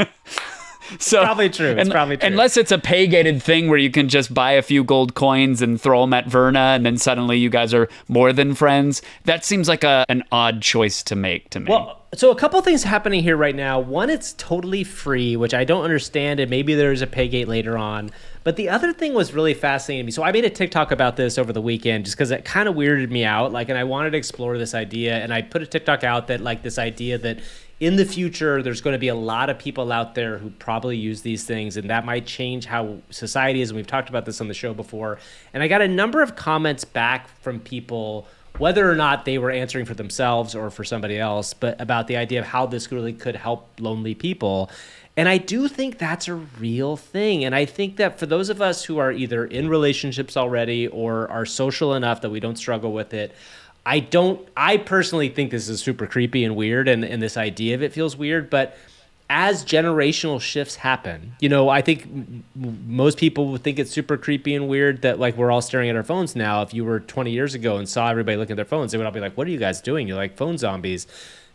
So, probably true. It's probably true. Unless it's a pay-gated thing where you can just buy a few gold coins and throw them at Verna, and then suddenly you guys are more than friends. That seems like an odd choice to make to me. Well, so a couple things happening here right now. One, it's totally free, which I don't understand, and maybe there's a pay gate later on. But the other thing was really fascinating to me. So I made a TikTok about this over the weekend just because it kind of weirded me out. And I wanted to explore this idea. And I put a TikTok out that, this idea that in the future, there's going to be a lot of people out there who probably use these things, and that might change how society is. And we've talked about this on the show before. And I got a number of comments back from people, whether or not they were answering for themselves or for somebody else, but about the idea of how this really could help lonely people. And I do think that's a real thing. And I think that for those of us who are either in relationships already or are social enough that we don't struggle with it, I personally think this is super creepy and weird, and this idea of it feels weird. But as generational shifts happen, I think most people would think it's super creepy and weird that, we're all staring at our phones now. If you were 20 years ago and saw everybody looking at their phones, they would all be like, what are you guys doing? You're like phone zombies.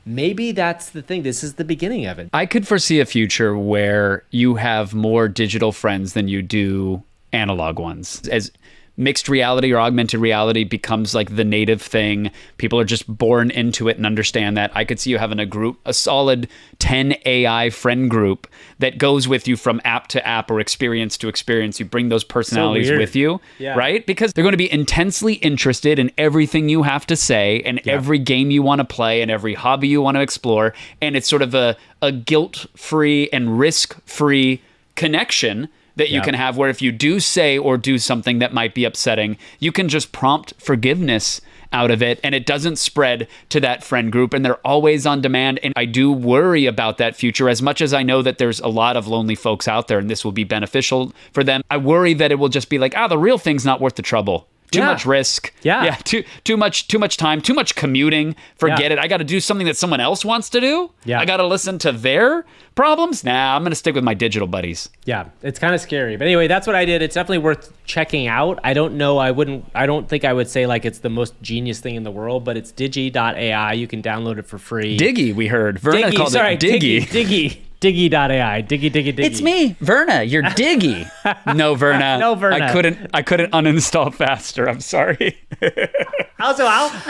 Maybe that's the thing. This is the beginning of it. I could foresee a future where you have more digital friends than you do analog ones. As mixed reality or augmented reality becomes the native thing, people are just born into it and understand that. I could see you having a solid 10 AI friend group that goes with you from app to app or experience to experience. You bring those personalities with you, right? Because they're going to be intensely interested in everything you have to say and every game you want to play and every hobby you want to explore. And it's sort of a guilt-free and risk-free connection that you can have, where if you do say or do something that might be upsetting, you can just prompt forgiveness out of it, and it doesn't spread to that friend group, and they're always on demand. And I do worry about that future. As much as I know that there's a lot of lonely folks out there and this will be beneficial for them, I worry that it will just be the real thing's not worth the trouble. Too much risk. Too much time, too much commuting. Forget it. I got to do something that someone else wants to do. I got to listen to their problems. Nah, I'm going to stick with my digital buddies. Yeah, it's kind of scary. But anyway, that's what I did. It's definitely worth checking out. I don't know. I don't think I would say it's the most genius thing in the world, but it's Digi.AI. You can download it for free. Diggy, we heard. Verna called it Diggy. Digi.AI. Diggy. It's me, Verna. You're Diggy. No, Verna. No, Verna. I couldn't uninstall faster. I'm sorry. Also,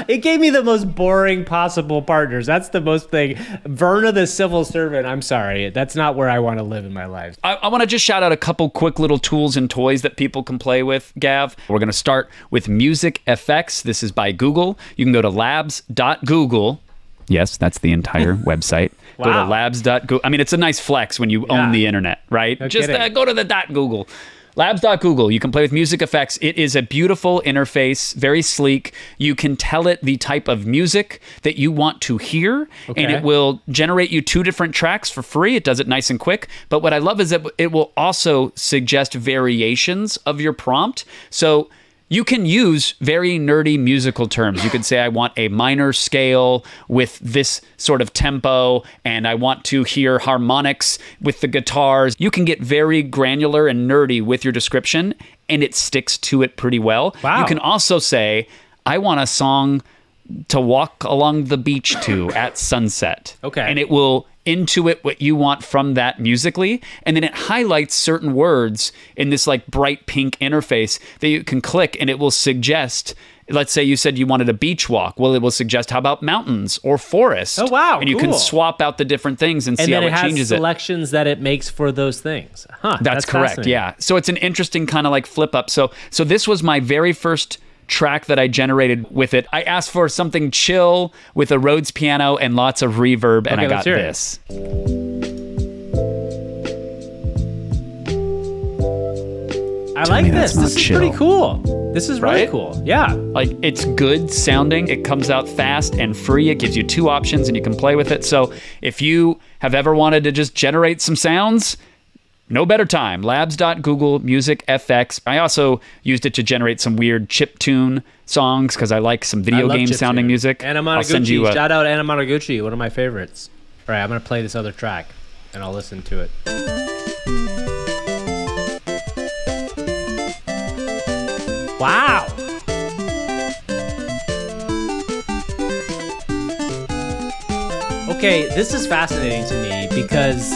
it gave me the most boring possible partners. That's the most thing. Verna, the civil servant. I'm sorry. That's not where I want to live in my life. I want to just shout out a couple quick little tools and toys that people can play with, Gav. We're going to start with MusicFX. This is by Google. You can go to labs.google. Yes, that's the entire website. Wow. Go to labs.google. I mean, it's a nice flex when you own the internet, right? No just kidding. Go to the .google. Labs.google. You can play with MusicFX. It is a beautiful interface, very sleek. You can tell it the type of music that you want to hear, and it will generate you 2 different tracks for free. It does it nice and quick. But what I love is that it will also suggest variations of your prompt. So you can use very nerdy musical terms. You could say, I want a minor scale with this sort of tempo, and I want to hear harmonics with the guitars. You can get very granular and nerdy with your description, and it sticks to it pretty well. Wow. You can also say, I want a song to walk along the beach to at sunset. Okay. And it will intuit what you want from that musically, and then it highlights certain words in this like bright pink interface that you can click, and it will suggest, let's say you said you wanted a beach walk. Well, it will suggest, how about mountains or forest? Oh, wow, And you can cool. swap out the different things and see how then it changes it. selections that it makes for those things. Huh, That's correct, fascinating. yeah. So it's an interesting kind of like flip up. So this was my very first track that I generated with it. I asked for something chill with a Rhodes piano and lots of reverb, and I got this. I like this. that's not This is chill. pretty cool. This is really Right? cool. Yeah. Like, it's good sounding. It comes out fast and free. It gives you 2 options and you can play with it. So if you have ever wanted to just generate some sounds, no better time. Labs.google MusicFX. I also used it to generate some weird chiptune songs because I like some video game sounding music. Anna I'll send you Monoguchi. Shout out Anna Monoguchi, one of my favorites. All right, I'm going to play this other track and I'll listen to it. Wow. Okay, this is fascinating to me because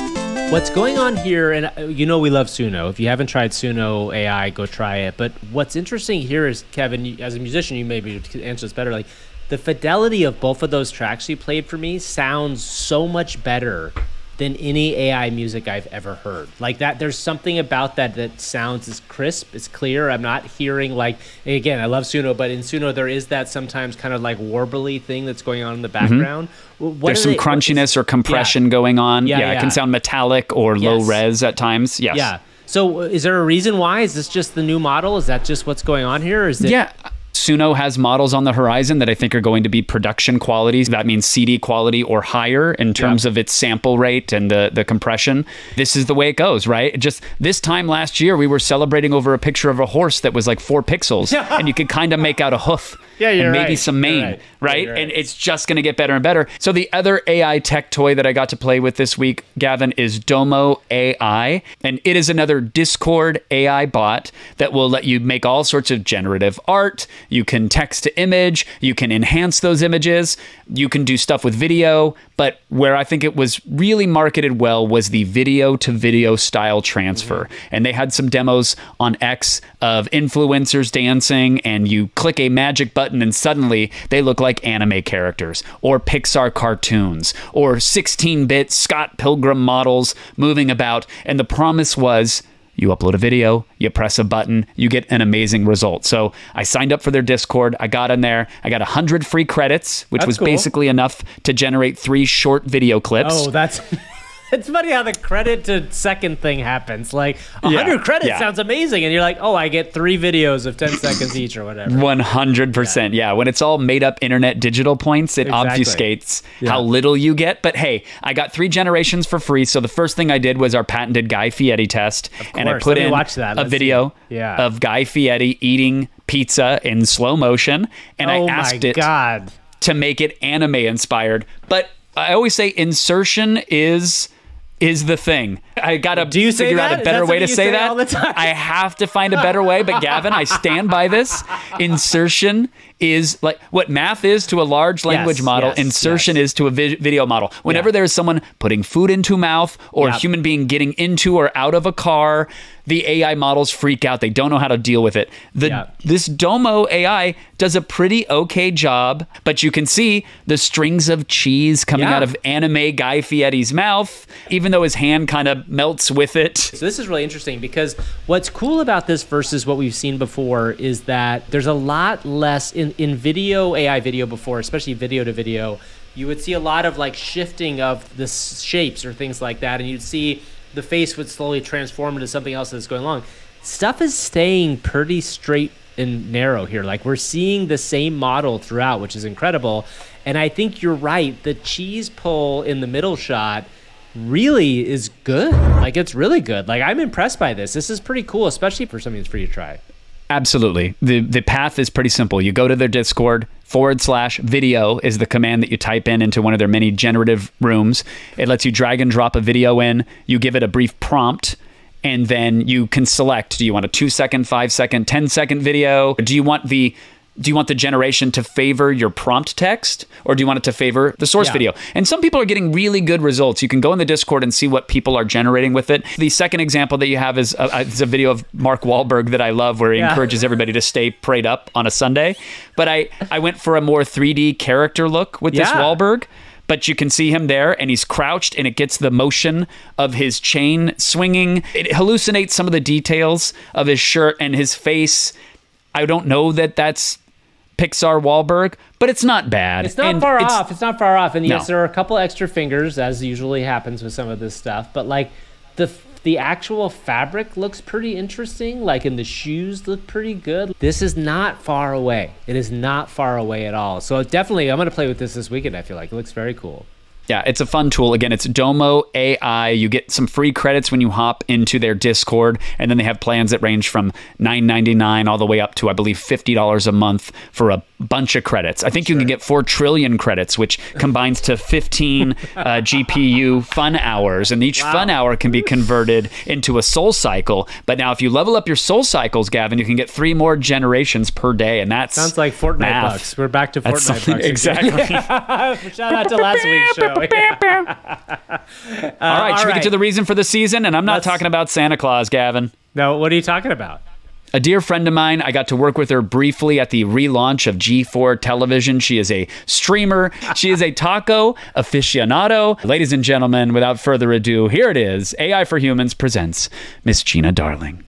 what's going on here, and you know we love Suno. If you haven't tried Suno AI, go try it. But what's interesting here is, Kevin, as a musician, you maybe could answer this better. Like, the fidelity of both of those tracks you played for me sounds so much better than any AI music I've ever heard. Like that, there's something about that sounds as crisp, as clear. I'm not hearing like, again, I love Suno, but in Suno there is that sometimes kind of like warbly thing that's going on in the background. There's some crunchiness or compression going on. Yeah, it can sound metallic or low res at times. Yes. Yeah. So is there a reason why? Is this just the new model? Is that just what's going on here? Or is it? Yeah. Suno has models on the horizon that I think are going to be production qualities. That means CD quality or higher in terms of its sample rate and the compression. This is the way it goes, right? Just this time last year, we were celebrating over a picture of a horse that was like 4 pixels, and you could kind of make out a hoof. Yeah, you're and maybe right. some mane, You're right. right? You're right. And it's just going to get better and better. So the other AI tech toy that I got to play with this week, Gavin, is DomoAI. And it is another Discord AI bot that will let you make all sorts of generative art. You can text to image. You can enhance those images. You can do stuff with video. But where I think it was really marketed well was the video to video style transfer. And they had some demos on X of influencers dancing, and you click a magic button and suddenly they look like anime characters or Pixar cartoons or 16-bit Scott Pilgrim models moving about. And the promise was, you upload a video, you press a button, you get an amazing result. So I signed up for their Discord. I got in there. I got 100 free credits, which was cool. basically enough to generate 3 short video clips. Oh, that's... It's funny how the credit to second thing happens. Like 100 credits sounds amazing, and you're like, oh, I get 3 videos of 10 seconds each or whatever. 100%. Yeah. When it's all made up internet digital points, it obfuscates how little you get. But hey, I got 3 generations for free. So the first thing I did was our patented Guy Fieri test, and I put in a video of Guy Fieri eating pizza in slow motion, and I asked it to make it anime inspired. But I always say insertion is the thing. I gotta Do you say figure that? out a Is better that way to something you say say that. all the time? I have to find a better way, but Gavin, I stand by this. Insertion is like what math is to a large language model. Insertion is to a video model. Whenever there's someone putting food into mouth or a human being getting into or out of a car, the AI models freak out. They don't know how to deal with it. This Domo AI does a pretty okay job, but you can see the strings of cheese coming out of anime Guy Fieri's mouth, even though his hand kind of melts with it. So this is really interesting because what's cool about this versus what we've seen before is that there's a lot less in video, AI video before, especially video to video, you would see a lot of like shifting of the shapes or things like that, and you'd see the face would slowly transform into something else that's going along. Stuff is staying pretty straight and narrow here. Like we're seeing the same model throughout, which is incredible. And I think you're right. The cheese pull in the middle shot really is good. Like it's really good. Like I'm impressed by this. This is pretty cool, especially for something that's free to try. Absolutely. The path is pretty simple. You go to their Discord, /video is the command that you type into one of their many generative rooms. It lets you drag and drop a video in. You give it a brief prompt, and then you can select, do you want a 2-second, 5-second, 10-second video? Do you want the generation to favor your prompt text, or do you want it to favor the source video? And some people are getting really good results. You can go in the Discord and see what people are generating with it. The second example that you have is a video of Mark Wahlberg that I love, where he encourages everybody to stay prayed up on a Sunday. But I went for a more 3D character look with this Wahlberg. But you can see him there, and he's crouched, and it gets the motion of his chain swinging. It hallucinates some of the details of his shirt and his face. I don't know that that's Pixar Wahlberg, but it's not bad. It's not far off. It's not far off. And yes, there are a couple extra fingers, as usually happens with some of this stuff. But like the actual fabric looks pretty interesting. Like, and the shoes look pretty good. This is not far away. It is not far away at all. So definitely, I'm going to play with this weekend. I feel like it looks very cool. Yeah, it's a fun tool. Again, it's DomoAI. You get some free credits when you hop into their Discord, and then they have plans that range from $9.99 all the way up to, I believe, $50 a month for a bunch of credits. I think you can get 4 trillion credits, which combines to 15 GPU fun hours, and each fun hour can be converted into a soul cycle. But now if you level up your soul cycles, Gavin, you can get 3 more generations per day, and that's sounds like Fortnite math. bucks. We're back to Fortnite bucks. Exactly. Shout out to last week's show. All right, should we get to the reason for the season? And I'm not talking about Santa Claus, Gavin. No, what are you talking about? A dear friend of mine, I got to work with her briefly at the relaunch of G4 Television. She is a streamer. She is a taco aficionado. Ladies and gentlemen, without further ado, here it is. AI for Humans presents Miss Gina Darling.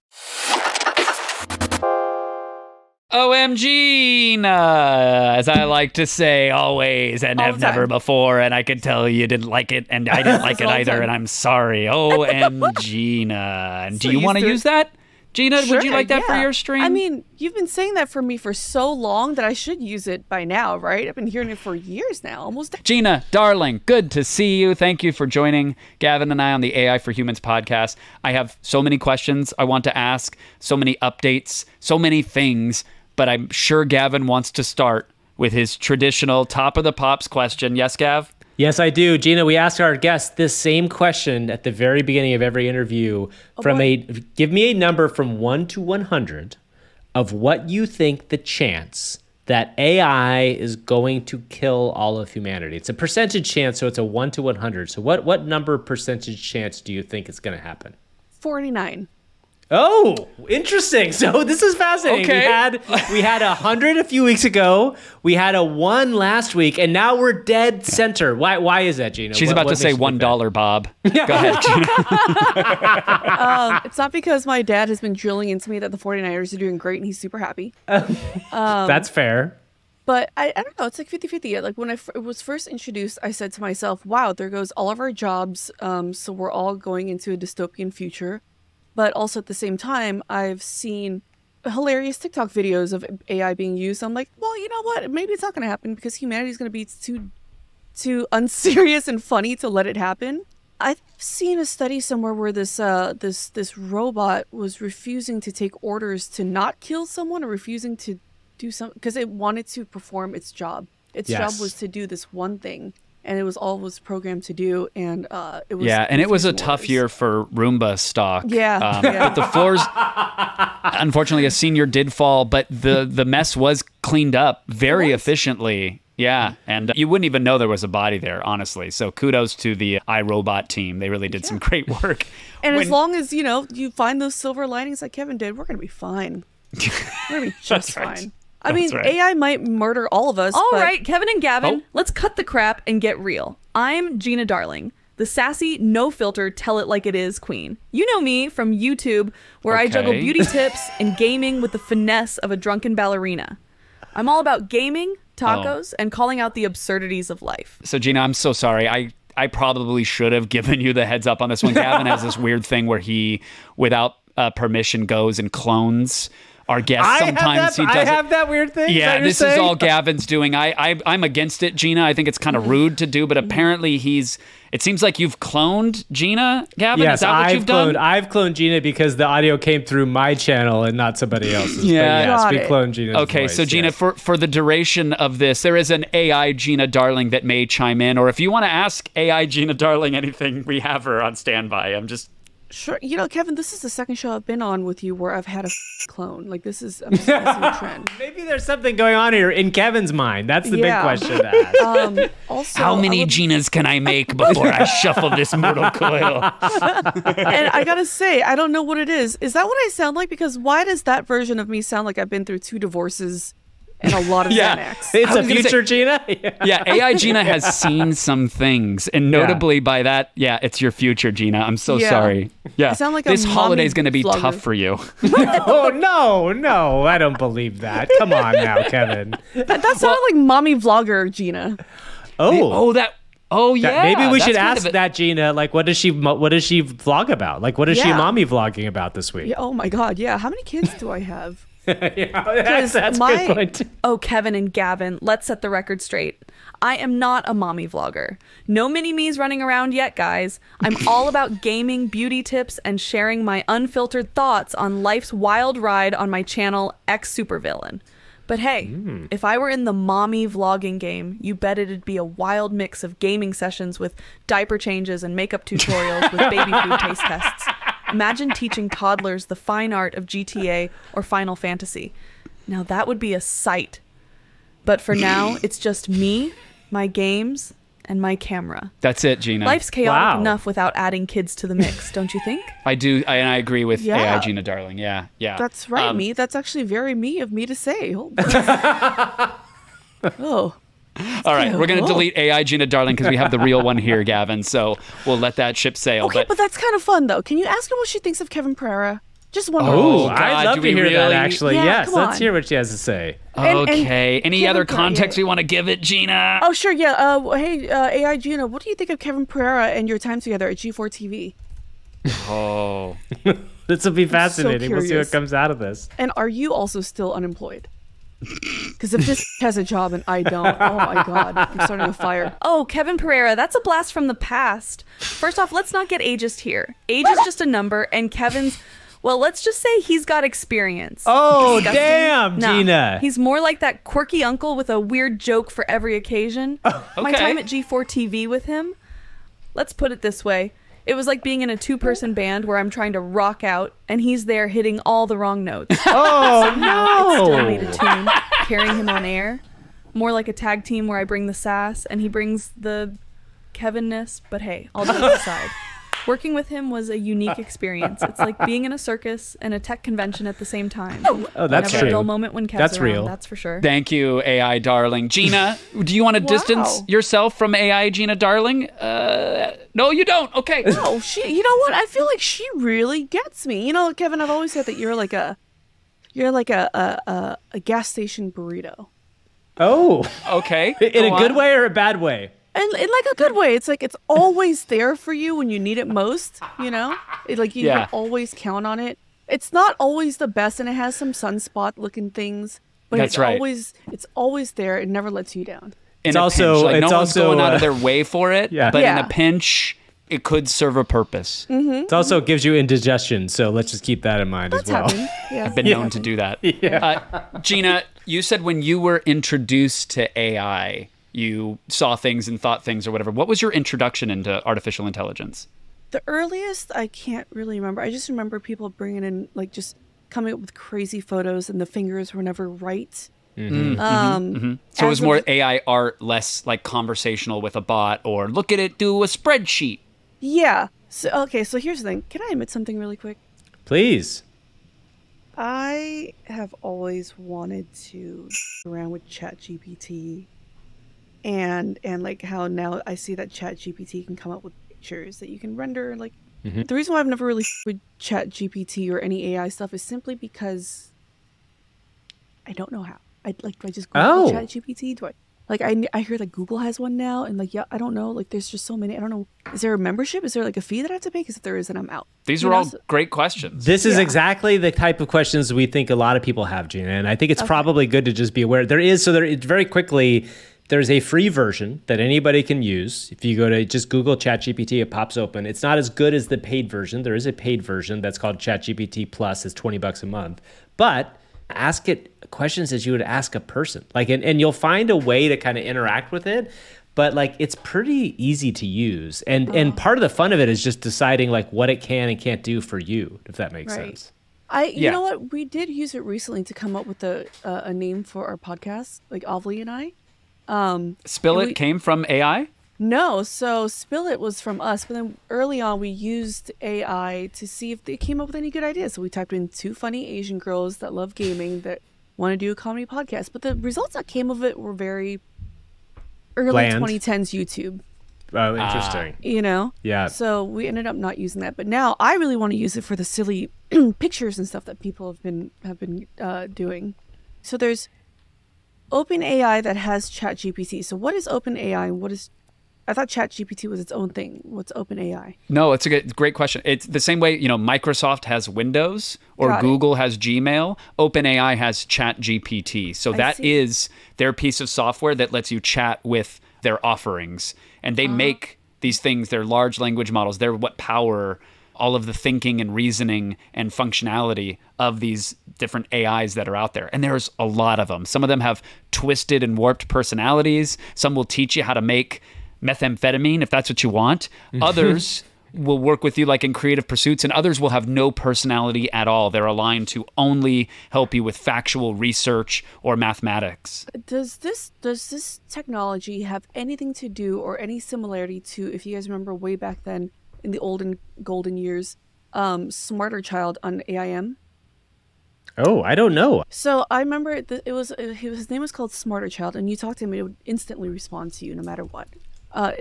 OMG, as I like to say always and have never before, and I could tell you didn't like it, and I didn't like it either, and I'm sorry. OMG, and do you want to use that? Gina, would you like that for your stream? I mean, you've been saying that for me for so long that I should use it by now, right? I've been hearing it for years now, almost. Gina, darling, good to see you. Thank you for joining Gavin and I on the AI for Humans podcast. I have so many questions I want to ask, so many updates, so many things, but I'm sure Gavin wants to start with his traditional top of the pops question. Yes, Gav? Yes, I do. Gina, we ask our guests this same question at the very beginning of every interview. Give me a number from 1 to 100 of what you think the chance that AI is going to kill all of humanity. It's a percentage chance, so it's a 1 to 100. So what number percentage chance do you think is going to happen? 49. Oh, interesting. So this is fascinating. Okay. We had 100 a few weeks ago. We had a 1 last week, and now we're dead center. Why is that, Gina? She's about to say $1, Bob. Go ahead, Gina. It's not because my dad has been drilling into me that the 49ers are doing great and he's super happy. That's fair. But I don't know. It's like 50-50. Like when it was first introduced, I said to myself, wow, there goes all of our jobs. So we're all going into a dystopian future. But also at the same time, I've seen hilarious TikTok videos of AI being used. I'm like, well, you know what? Maybe it's not going to happen because humanity is going to be too unserious and funny to let it happen. I've seen a study somewhere where this robot was refusing to take orders to not kill someone, or refusing to do something because it wanted to perform its job. Its job was to do this one thing. and it was all was programmed to do, and it was Yeah, and it was a Confusing tough Wars. year for Roomba stock. Yeah, But the floors, unfortunately, a senior did fall, but the mess was cleaned up very efficiently. Yeah, and you wouldn't even know there was a body there, honestly. So kudos to the iRobot team. They really did some great work. And as long as, you know, you find those silver linings like Kevin did, we're going to be fine. We're going to be just fine. I mean, right. AI might murder all of us. All but right, Kevin and Gavin, Oh. let's cut the crap and get real. I'm Gina Darling, the sassy, no filter, tell it like it is queen. You know me from YouTube, where I juggle Okay. beauty tips and gaming with the finesse of a drunken ballerina. I'm all about gaming, tacos, and calling out the absurdities of life. So, Gina, I'm so sorry. I probably should have given you the heads up on this one. Gavin has this weird thing where he, without permission, goes and clones our guests. Sometimes he does I have that weird thing. Yeah, that this you're is saying? all Gavin's doing. I'm against it, Gina. I think it's kind of rude to do, but apparently it seems like you've cloned Gina, Gavin. Yes, is that what you've done? I've cloned Gina because the audio came through my channel and not somebody else's. Yeah. But yes, Got we it. cloned Gina's Okay, voice, so Gina, yes. for the duration of this, there is an AI Gina Darling that may chime in, or if you want to ask AI Gina Darling anything, we have her on standby. I'm just... Sure. You know, Kevin, this is the second show I've been on with you where I've had a clone. Like, this is I'm sensing a trend. Maybe there's something going on here in Kevin's mind. That's the Yeah. big question to ask. Also, How I many would- Ginas can I make before I shuffle this mortal coil? And I gotta say, I don't know what it is. Is that what I sound like? Because why does that version of me sound like I've been through 2 divorces and a lot of Yeah. Xanax? It's I a was gonna future Gina. Yeah. Yeah, AI Gina has seen some things, and notably by that, yeah, it's your future, Gina. I'm so Yeah. sorry. Yeah, I sound like a this holiday's mommy going to be vlogger. tough for you. Oh no, I don't believe that. Come on now, Kevin. That sounded like mommy vlogger Gina. Oh, Yeah. maybe we that's should kind ask of a- that Gina. Like, what does she vlog about? Like, what is she Yeah. mommy vlogging about this week? Yeah, oh my god, yeah. How many kids do I have? that's a my- good point. Oh, Kevin and Gavin, let's set the record straight. I am not a mommy vlogger. No mini-me's running around yet, guys. I'm all about gaming, beauty tips, and sharing my unfiltered thoughts on life's wild ride on my channel, X Supervillain. But hey, if I were in the mommy vlogging game, you bet it'd be a wild mix of gaming sessions with diaper changes and makeup tutorials with baby food taste tests. Imagine teaching toddlers the fine art of GTA or Final Fantasy. Now that would be a sight. But for now, it's just me, my games, and my camera. That's it, Gina. Life's chaotic Wow. enough without adding kids to the mix, don't you think? I do, and I agree with Yeah. AI Gina Darling. Yeah. That's right, me. That's actually very me of me to say. Oh. Oh. All right, we're going to Oh. delete AI Gina Darling because we have the real one here, Gavin. So we'll let that ship sail. Okay, but that's kind of fun, though. Can you ask her what she thinks of Kevin Pereira? Just one Oh, more. God, I'd love do to we hear that. really? Actually, Yeah, yes. come Let's on. hear what she has to say. And Okay. Any Kevin other Pereira- context we want to give it, Gina? Oh, sure, yeah. Hey, AI Gina, what do you think of Kevin Pereira and your time together at G4 TV? Oh. This will be fascinating. We'll see curious. what comes out of this. And are you also still unemployed? Because if this has a job and I don't, oh my god, I'm starting a fire. Oh, Kevin Pereira, that's a blast from the past. First off, let's not get ageist here. Age is just a number, and Kevin's, well, let's just say he's got experience. Oh, Disgusting? damn, No, Gina. He's more like that quirky uncle with a weird joke for every occasion. My Okay. time at G4 TV with him, let's put it this way. It was like being in a 2-person band where I'm trying to rock out, and he's there hitting all the wrong notes. Oh, It still made a no. tune, carrying him on air. More like a tag team where I bring the sass and he brings the Kevinness. But hey, all jokes aside, working with him was a unique experience. It's like being in a circus and a tech convention at the same time. Oh, that's Never true. a dull moment when Kev's That's around, real. that's for sure. Thank you, AI Darling. Gina, do you want to distance Wow. yourself from AI Gina Darling? No, you don't. Okay. Oh, you know what? I feel like she really gets me. You know, Kevin, I've always said that you're like a gas station burrito. Oh, Okay. in go a good on. way or a bad way? And in like a good way. It's like it's always there for you when you need it most, you know? Like you Yeah. can always count on it. It's not always the best and it has some sunspot looking things, but That's right. it's always there. It never lets you down. In It's a also- pinch. Like, it's no one's also, going out of uh, their way for it, Yeah. but in Yeah. a pinch, it could serve a purpose. It also gives you indigestion, so let's just keep that in mind That's as well. happened. Yeah. Been known to do that. Gina, you said when you were introduced to AI, you saw things and thought things or whatever. What was your introduction into artificial intelligence? The earliest, I can't really remember. I just remember people bringing in, like, just coming up with crazy photos, and the fingers were never right. So it was more AI art, less like conversational with a bot, or look at it do a spreadsheet. Yeah. So, okay, so here's the thing. Can I admit something really quick? Please. I have always wanted to around with ChatGPT, and like how now I see that ChatGPT can come up with pictures that you can render. Like the reason why I've never really with ChatGPT or any AI stuff is simply because I don't know how. Do I just Google ChatGPT? Do I like I hear that Google has one now, and like I don't know. Like there's just so many. I don't know. Is there a membership? Is there like a fee that I have to pay? Because if there isn't, I'm out. These are all great questions. This is exactly the type of questions we think a lot of people have, Gina, and I think it's probably good to just be aware. Very quickly, there's a free version that anybody can use. If you go to just Google ChatGPT, it pops open. It's not as good as the paid version. There is a paid version that's called ChatGPT Plus. It's $20 a month, but ask it questions as you would ask a person. Like, and you'll find a way to kind of interact with it. But like it's pretty easy to use, and part of the fun of it is just deciding like what it can and can't do for you, if that makes sense. You know what? We did use it recently to come up with a name for our podcast, like Ovly and I. Spill It came from AI? No, so Spill It was from us, but then early on we used AI to see if they came up with any good ideas. So we typed in 2 funny Asian girls that love gaming that want to do a comedy podcast, but the results that came of it were very early Bland. 2010s YouTube. Oh, interesting. You know? Yeah. So we ended up not using that, but now I really want to use it for the silly pictures and stuff that people have been doing. So there's OpenAI that has ChatGPT. So what is OpenAI and what is... I thought ChatGPT was its own thing. What's OpenAI? No, it's a great question. It's the same way, Microsoft has Windows or Google has Gmail. OpenAI has ChatGPT. So that is their piece of software that lets you chat with their offerings. And they make these things, they're large language models. They're what power all of the thinking and reasoning and functionality of these different AIs that are out there. And there's a lot of them. Some of them have twisted and warped personalities. Some will teach you how to make methamphetamine if that's what you want. Others will work with you like in creative pursuits, and others will have no personality at all. They're aligned to only help you with factual research or mathematics. Does this technology have anything to do or any similarity to, if you guys remember way back then in the olden golden years, Smarter Child on AIM? Oh, I don't know. So I remember his name was called Smarter Child, and you talked to him, it would instantly respond to you no matter what. I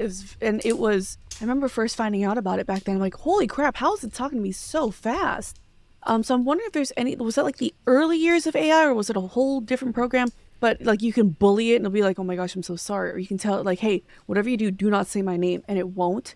remember first finding out about it back then. I'm like, holy crap, how is it talking to me so fast? So I'm wondering if there's was that like the early years of AI, or was it a whole different program? But like you can bully it and it'll be like, oh my gosh, I'm so sorry. Or you can tell it like, hey, whatever you do not say my name, and it won't.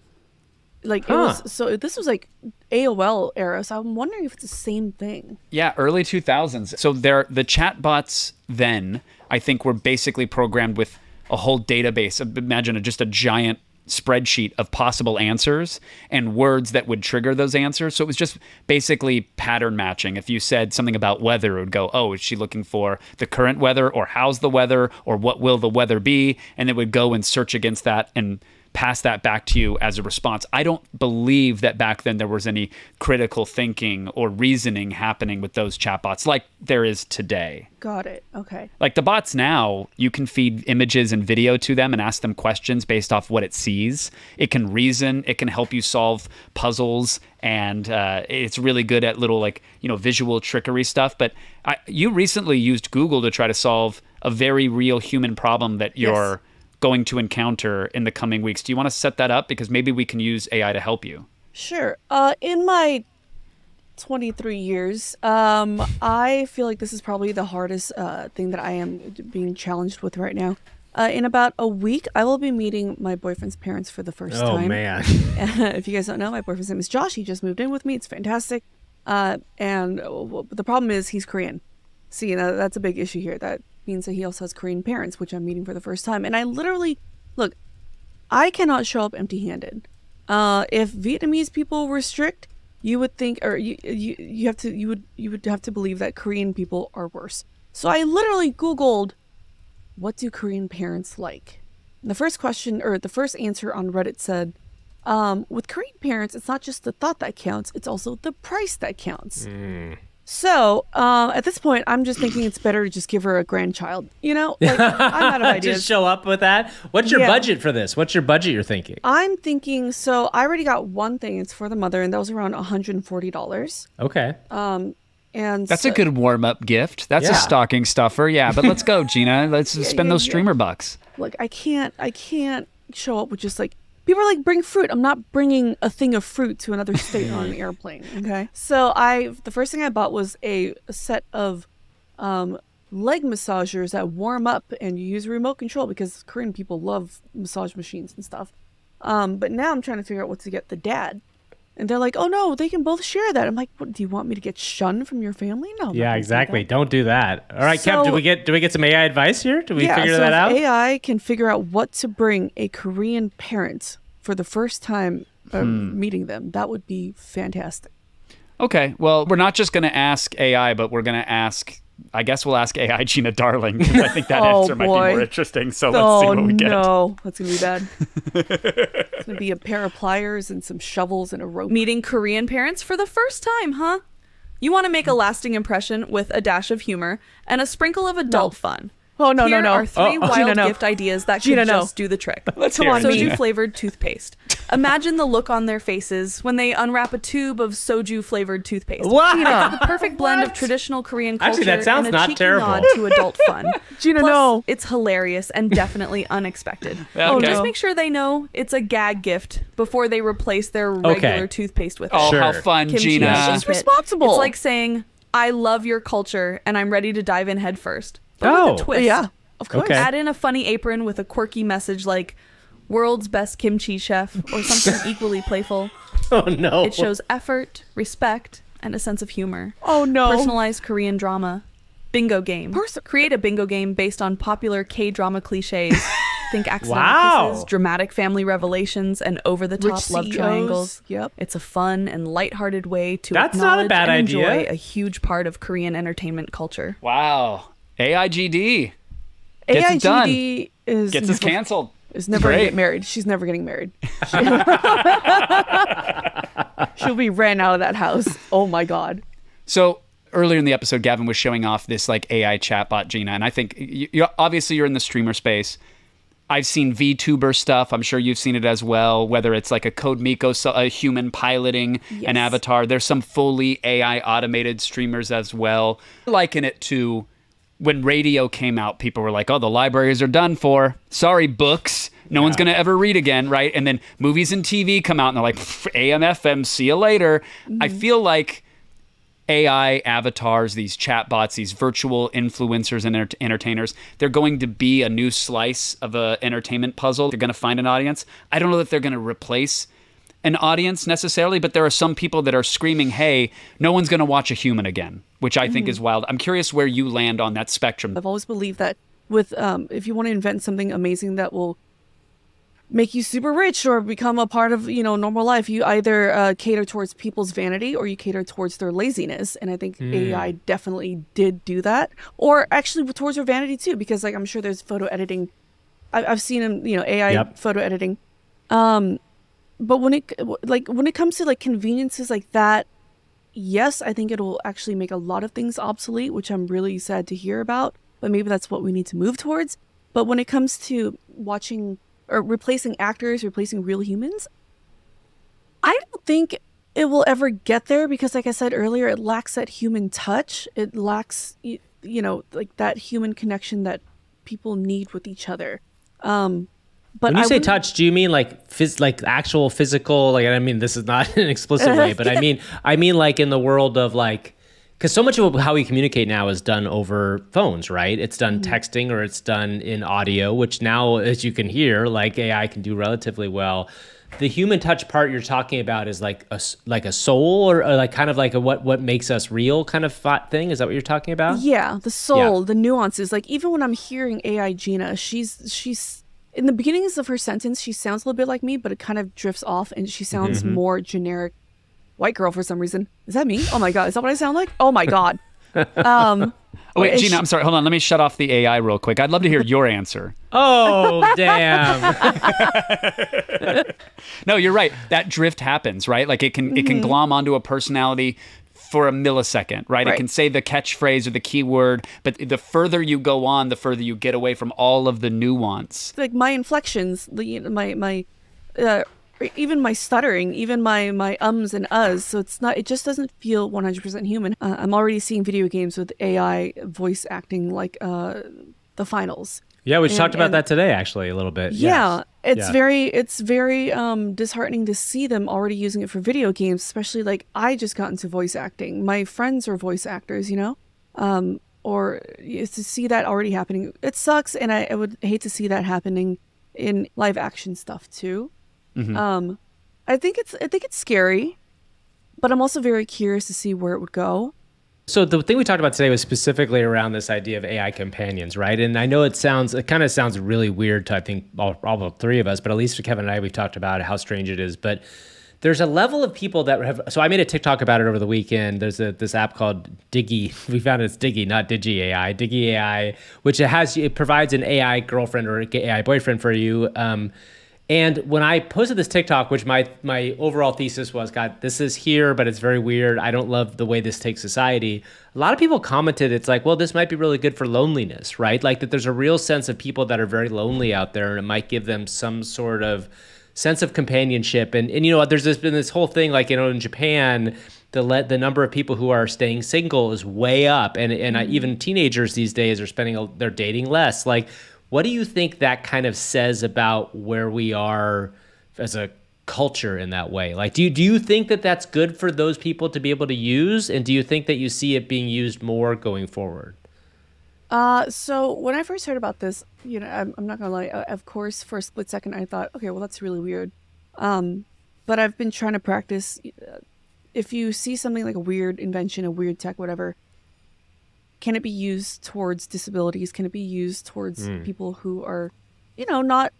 Like this was like AOL era. So I'm wondering if it's the same thing. Yeah, early 2000s. So the chatbots then, I think, were basically programmed with a whole database. Imagine just a giant spreadsheet of possible answers and words that would trigger those answers. So it was just basically pattern matching. If you said something about weather, it would go, oh, is she looking for the current weather, or how's the weather, or what will the weather be? And it would go and search against that and pass that back to you as a response. I don't believe that back then there was any critical thinking or reasoning happening with those chatbots like there is today. Got it. Okay. Like the bots now, you can feed images and video to them and ask them questions based off what it sees. It can reason. It can help you solve puzzles, and it's really good at little visual trickery stuff. But you recently used Google to try to solve a very real human problem that you're going to encounter in the coming weeks. Do you want to set that up? Because maybe we can use AI to help you. Sure. In my 23 years, I feel like this is probably the hardest thing that I am being challenged with right now. In about a week, I will be meeting my boyfriend's parents for the first time. Oh, man. If you guys don't know, my boyfriend's name is Josh. He just moved in with me. It's fantastic. And the problem is he's Korean. See, that's a big issue here. That means that he also has Korean parents, which I'm meeting for the first time. And I literally, look, I cannot show up empty-handed. If Vietnamese people were strict, you would think, or you would have to believe that Korean people are worse. So I literally Googled, what do Korean parents like? The first question, or the first answer on Reddit said, with Korean parents, it's not just the thought that counts, it's also the price that counts. So at this point, I'm just thinking it's better to just give her a grandchild. I'm out of ideas. Just show up with that. What's your budget for this? What's your budget you're thinking? I'm thinking, so I already got one thing. It's for the mother, and that was around $140. Okay. And that's a good warm-up gift. That's a stocking stuffer. Yeah, but let's go, Gina. Let's spend those streamer bucks. Look, I can't show up with just like, people are like, bring fruit. I'm not bringing a thing of fruit to another state on an airplane. Okay. So the first thing I bought was a set of leg massagers that warm up, and you use remote control because Korean people love massage machines and stuff. But now I'm trying to figure out what to get the dad. And they're like, oh no, they can both share that. I'm like, what, do you want me to get shunned from your family? No. Yeah, exactly. Don't do that. All right, Kev, do we get some AI advice here? Do we figure that out? AI can figure out what to bring a Korean parent for the first time meeting them, that would be fantastic. Okay, well, we're not just going to ask AI, but we're going to ask, I guess we'll ask AI Gina Darling, because I think that answer might be more interesting. So let's see what we get. No, that's going to be bad. It's going to be a pair of pliers and some shovels and a rope. Meeting Korean parents for the first time, huh? You want to make a lasting impression with a dash of humor and a sprinkle of adult fun. Oh, no, Here no, no. are three wild gift ideas that could just do the trick. Let's hear it. Soju-flavored toothpaste. Imagine the look on their faces when they unwrap a tube of soju-flavored toothpaste. What? It's the perfect blend of traditional Korean culture Actually, that sounds and a not cheeky terrible. nod to adult fun. Gina, Plus, no. it's hilarious and definitely unexpected. Okay. Just make sure they know it's a gag gift before they replace their regular toothpaste with it. Oh, how fun, Kimchi Gina. is She's responsible. It's like saying, I love your culture and I'm ready to dive in head first. But with a twist. Yeah, of course. Okay. Add in a funny apron with a quirky message like, world's best kimchi chef, or something equally playful. Oh, no. It shows effort, respect, and a sense of humor. Oh, no. Personalized Korean drama. Bingo game. Create a bingo game based on popular K-drama cliches. Think accidental kisses, dramatic family revelations, and over-the-top love triangles. Yep. It's a fun and lighthearted way to That's not a acknowledge bad and idea. enjoy a huge part of Korean entertainment culture. Wow. AIGD. Gets it done. AIGD is Gets us canceled. Is never going to Great. get married. She's never getting married. She'll be ran out of that house. Oh my God. So earlier in the episode, Gavin was showing off this like AI chatbot, Gina, and I think obviously you're in the streamer space. I've seen VTuber stuff. I'm sure you've seen it as well, whether it's like a Code Miko, a human piloting an avatar. There's some fully AI automated streamers as well. Liken it to when radio came out, people were like, oh, the libraries are done for. Sorry, books. No one's going to ever read again, right? And then movies and TV come out and they're like, AM, FM, see you later. I feel like AI avatars, these chatbots, these virtual influencers and entertainers, they're going to be a new slice of an entertainment puzzle. They're going to find an audience. I don't know that they're going to replace an audience necessarily, but there are some people that are screaming, hey, no one's going to watch a human again, which I think is wild. I'm curious where you land on that spectrum. I've always believed that with if you want to invent something amazing that will make you super rich or become a part of, normal life, you either cater towards people's vanity or you cater towards their laziness. And I think AI definitely did do that. Or actually towards their vanity too, because like I'm sure there's photo editing. I've seen them, AI photo editing. But when it comes to like conveniences like that, yes, I think it'll actually make a lot of things obsolete, which I'm really sad to hear about. But maybe that's what we need to move towards. But when it comes to watching or replacing actors, replacing real humans, I don't think it will ever get there because, like I said earlier, it lacks that human touch. It lacks, like that human connection that people need with each other. But when you say touch, do you mean like actual physical? Like, I mean, this is not an explicit way, but I mean like in the world of like, because so much of how we communicate now is done over phones, right? It's done texting or it's done in audio, which now, as you can hear, like AI can do relatively well. The human touch part you're talking about is like a soul or like kind of like a what makes us real kind of thing. Is that what you're talking about? Yeah, the soul, the nuances. Like even when I'm hearing AI Gina, she's in the beginnings of her sentence, she sounds a little bit like me, but it kind of drifts off and she sounds more generic white girl for some reason. Is that me? Oh my God. Is that what I sound like? Oh my God. Oh, wait, Gina, I'm sorry. Hold on. Let me shut off the AI real quick. I'd love to hear your answer. Oh, damn. No, you're right. That drift happens, right? Like it can glom onto a personality for a millisecond, right? It can say the catchphrase or the keyword, but the further you go on, the further you get away from all of the nuance. Like my inflections, even my stuttering, even my ums and uhs. So it just doesn't feel 100% human. I'm already seeing video games with AI voice acting like the finals. Yeah, we talked about that today, actually, a little bit. Yeah, it's very disheartening to see them already using it for video games, especially like I just got into voice acting. My friends are voice actors, you know, or to see that already happening. It sucks, and I would hate to see that happening in live action stuff too. I think it's scary, but I'm also very curious to see where it would go. So the thing we talked about today was specifically around this idea of AI companions, right? And I know it kind of sounds really weird to, I think, all three of us, but at least for Kevin and I, we've talked about how strange it is. But there's a level of people that have, so I made a TikTok about it over the weekend. There's this app called Digi. We found it's Digi, not Digi.AI. Digi.AI, which it provides an AI girlfriend or AI boyfriend for you. And when I posted this TikTok, which my overall thesis was, God, this is here, but it's very weird. I don't love the way this takes society. A lot of people commented, it's like, well, this might be really good for loneliness, right? Like that there's a real sense of people that are very lonely out there, and it might give them some sort of sense of companionship. And you know, there's been this whole thing, like, you know, in Japan, the number of people who are staying single is way up. And even teenagers these days they're dating less. Like, what do you think that kind of says about where we are as a culture in that way? Like, do you think that that's good for those people to be able to use? And do you think that you see it being used more going forward? So when I first heard about this, you know, I'm not gonna lie, of course, for a split second, I thought, okay, well, that's really weird. But I've been trying to practice. If you see something like a weird invention, a weird tech, whatever, can it be used towards disabilities? Can it be used towards people who are, you know, not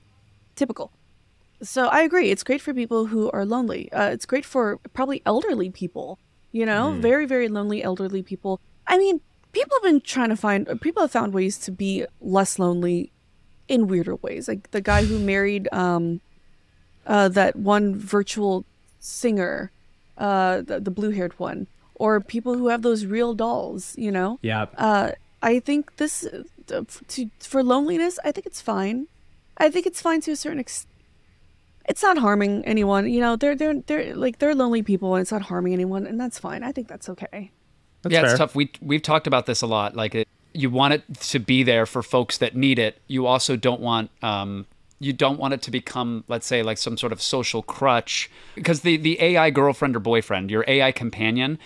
typical? So I agree. It's great for people who are lonely. It's great for probably elderly people, you know, very, very lonely elderly people. I mean, people have found ways to be less lonely in weirder ways. Like the guy who married that one virtual singer, the blue-haired one. Or people who have those real dolls, you know? Yeah. I think this, for loneliness, I think it's fine. I think it's fine to a certain extent. It's not harming anyone, you know? They're lonely people, and it's not harming anyone, and that's fine. I think that's okay. That's fair. It's tough. We've talked about this a lot. Like, you want it to be there for folks that need it. You also don't want it to become, let's say, like some sort of social crutch, because the AI girlfriend or boyfriend, your AI companion,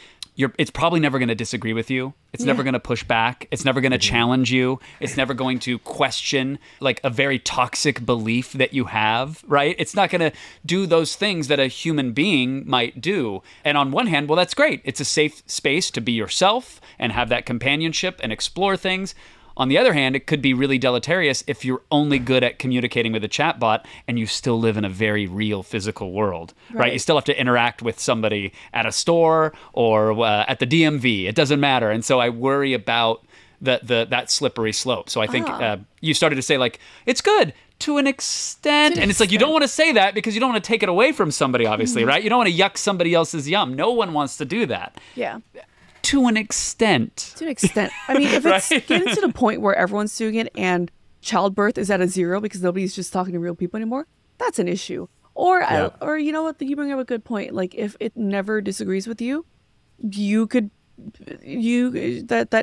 it's probably never going to disagree with you. It's never going to push back. It's never going to challenge you. It's never going to question like a very toxic belief that you have, right? It's not going to do those things that a human being might do. And on one hand, well, that's great. It's a safe space to be yourself and have that companionship and explore things. On the other hand, it could be really deleterious if you're only good at communicating with a chatbot and you still live in a very real physical world, right? You still have to interact with somebody at a store or at the DMV. It doesn't matter. And so I worry about that slippery slope. So I think you started to say, like, it's good to an extent. And it's like, you don't want to say that because you don't want to take it away from somebody, obviously, right? You don't want to yuck somebody else's yum. No one wants to do that. Yeah. To an extent. To an extent. I mean, if it's getting to the point where everyone's doing it and childbirth is at a zero because nobody's just talking to real people anymore, that's an issue. Or you know what? You bring up a good point. Like, if it never disagrees with you, that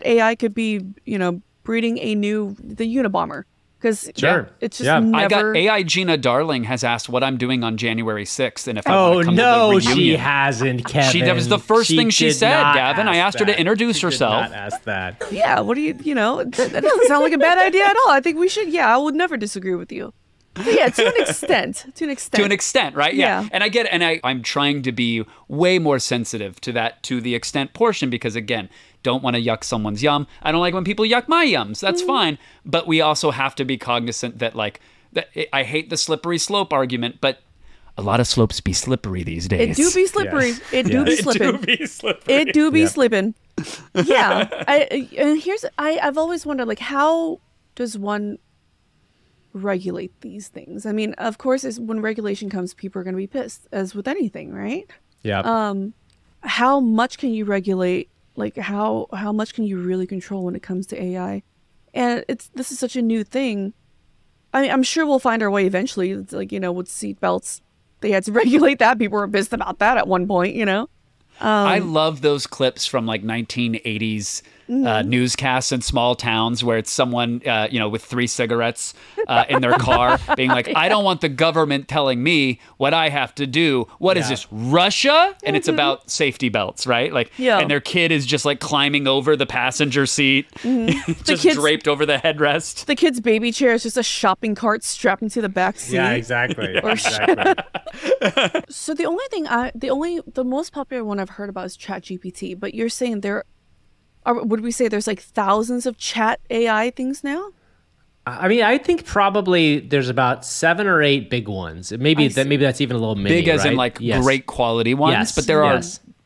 AI could be, you know, breeding the Unabomber. Because it's just never... I got AI Gina Darling has asked what I'm doing on January 6th and if I want to come to the reunion. She hasn't, Kevin. That was the first thing she said, Gavin. I asked her to introduce herself. Did not ask that. Yeah, what do you know, that doesn't sound like a bad idea at all. I think we should, I would never disagree with you. But yeah, to an extent. To an extent, right? Yeah. And I get it. And I'm trying to be way more sensitive to that, to the extent portion, because again, don't want to yuck someone's yum. I don't like when people yuck my yums. That's fine. But we also have to be cognizant that, like, I hate the slippery slope argument, but a lot of slopes be slippery these days. It do be slippery. Yes. It do be slipping. It do be slipping. Yeah. I've always wondered, like, how does one regulate these things? I mean, of course, when regulation comes, people are going to be pissed, as with anything, right? Yeah. How much can you regulate? Like, how much can you really control when it comes to AI? And this is such a new thing. I mean, I'm sure we'll find our way eventually. It's like, with seat belts, they had to regulate that. People were pissed about that at one point, I love those clips from like 1980s newscasts in small towns where it's someone, with 3 cigarettes in their car being like, I don't want the government telling me what I have to do. What is this, Russia? And it's about safety belts, right? Like, and their kid is just like climbing over the passenger seat, just draped over the headrest. The kid's baby chair is just a shopping cart strapped into the back seat. Yeah, exactly. So the most popular one I've heard about is ChatGPT, but you're saying would we say there's like thousands of chat AI things now? I mean, I think probably there's about 7 or 8 big ones. Maybe that's even a little mini, big as right? in like great quality ones, but there are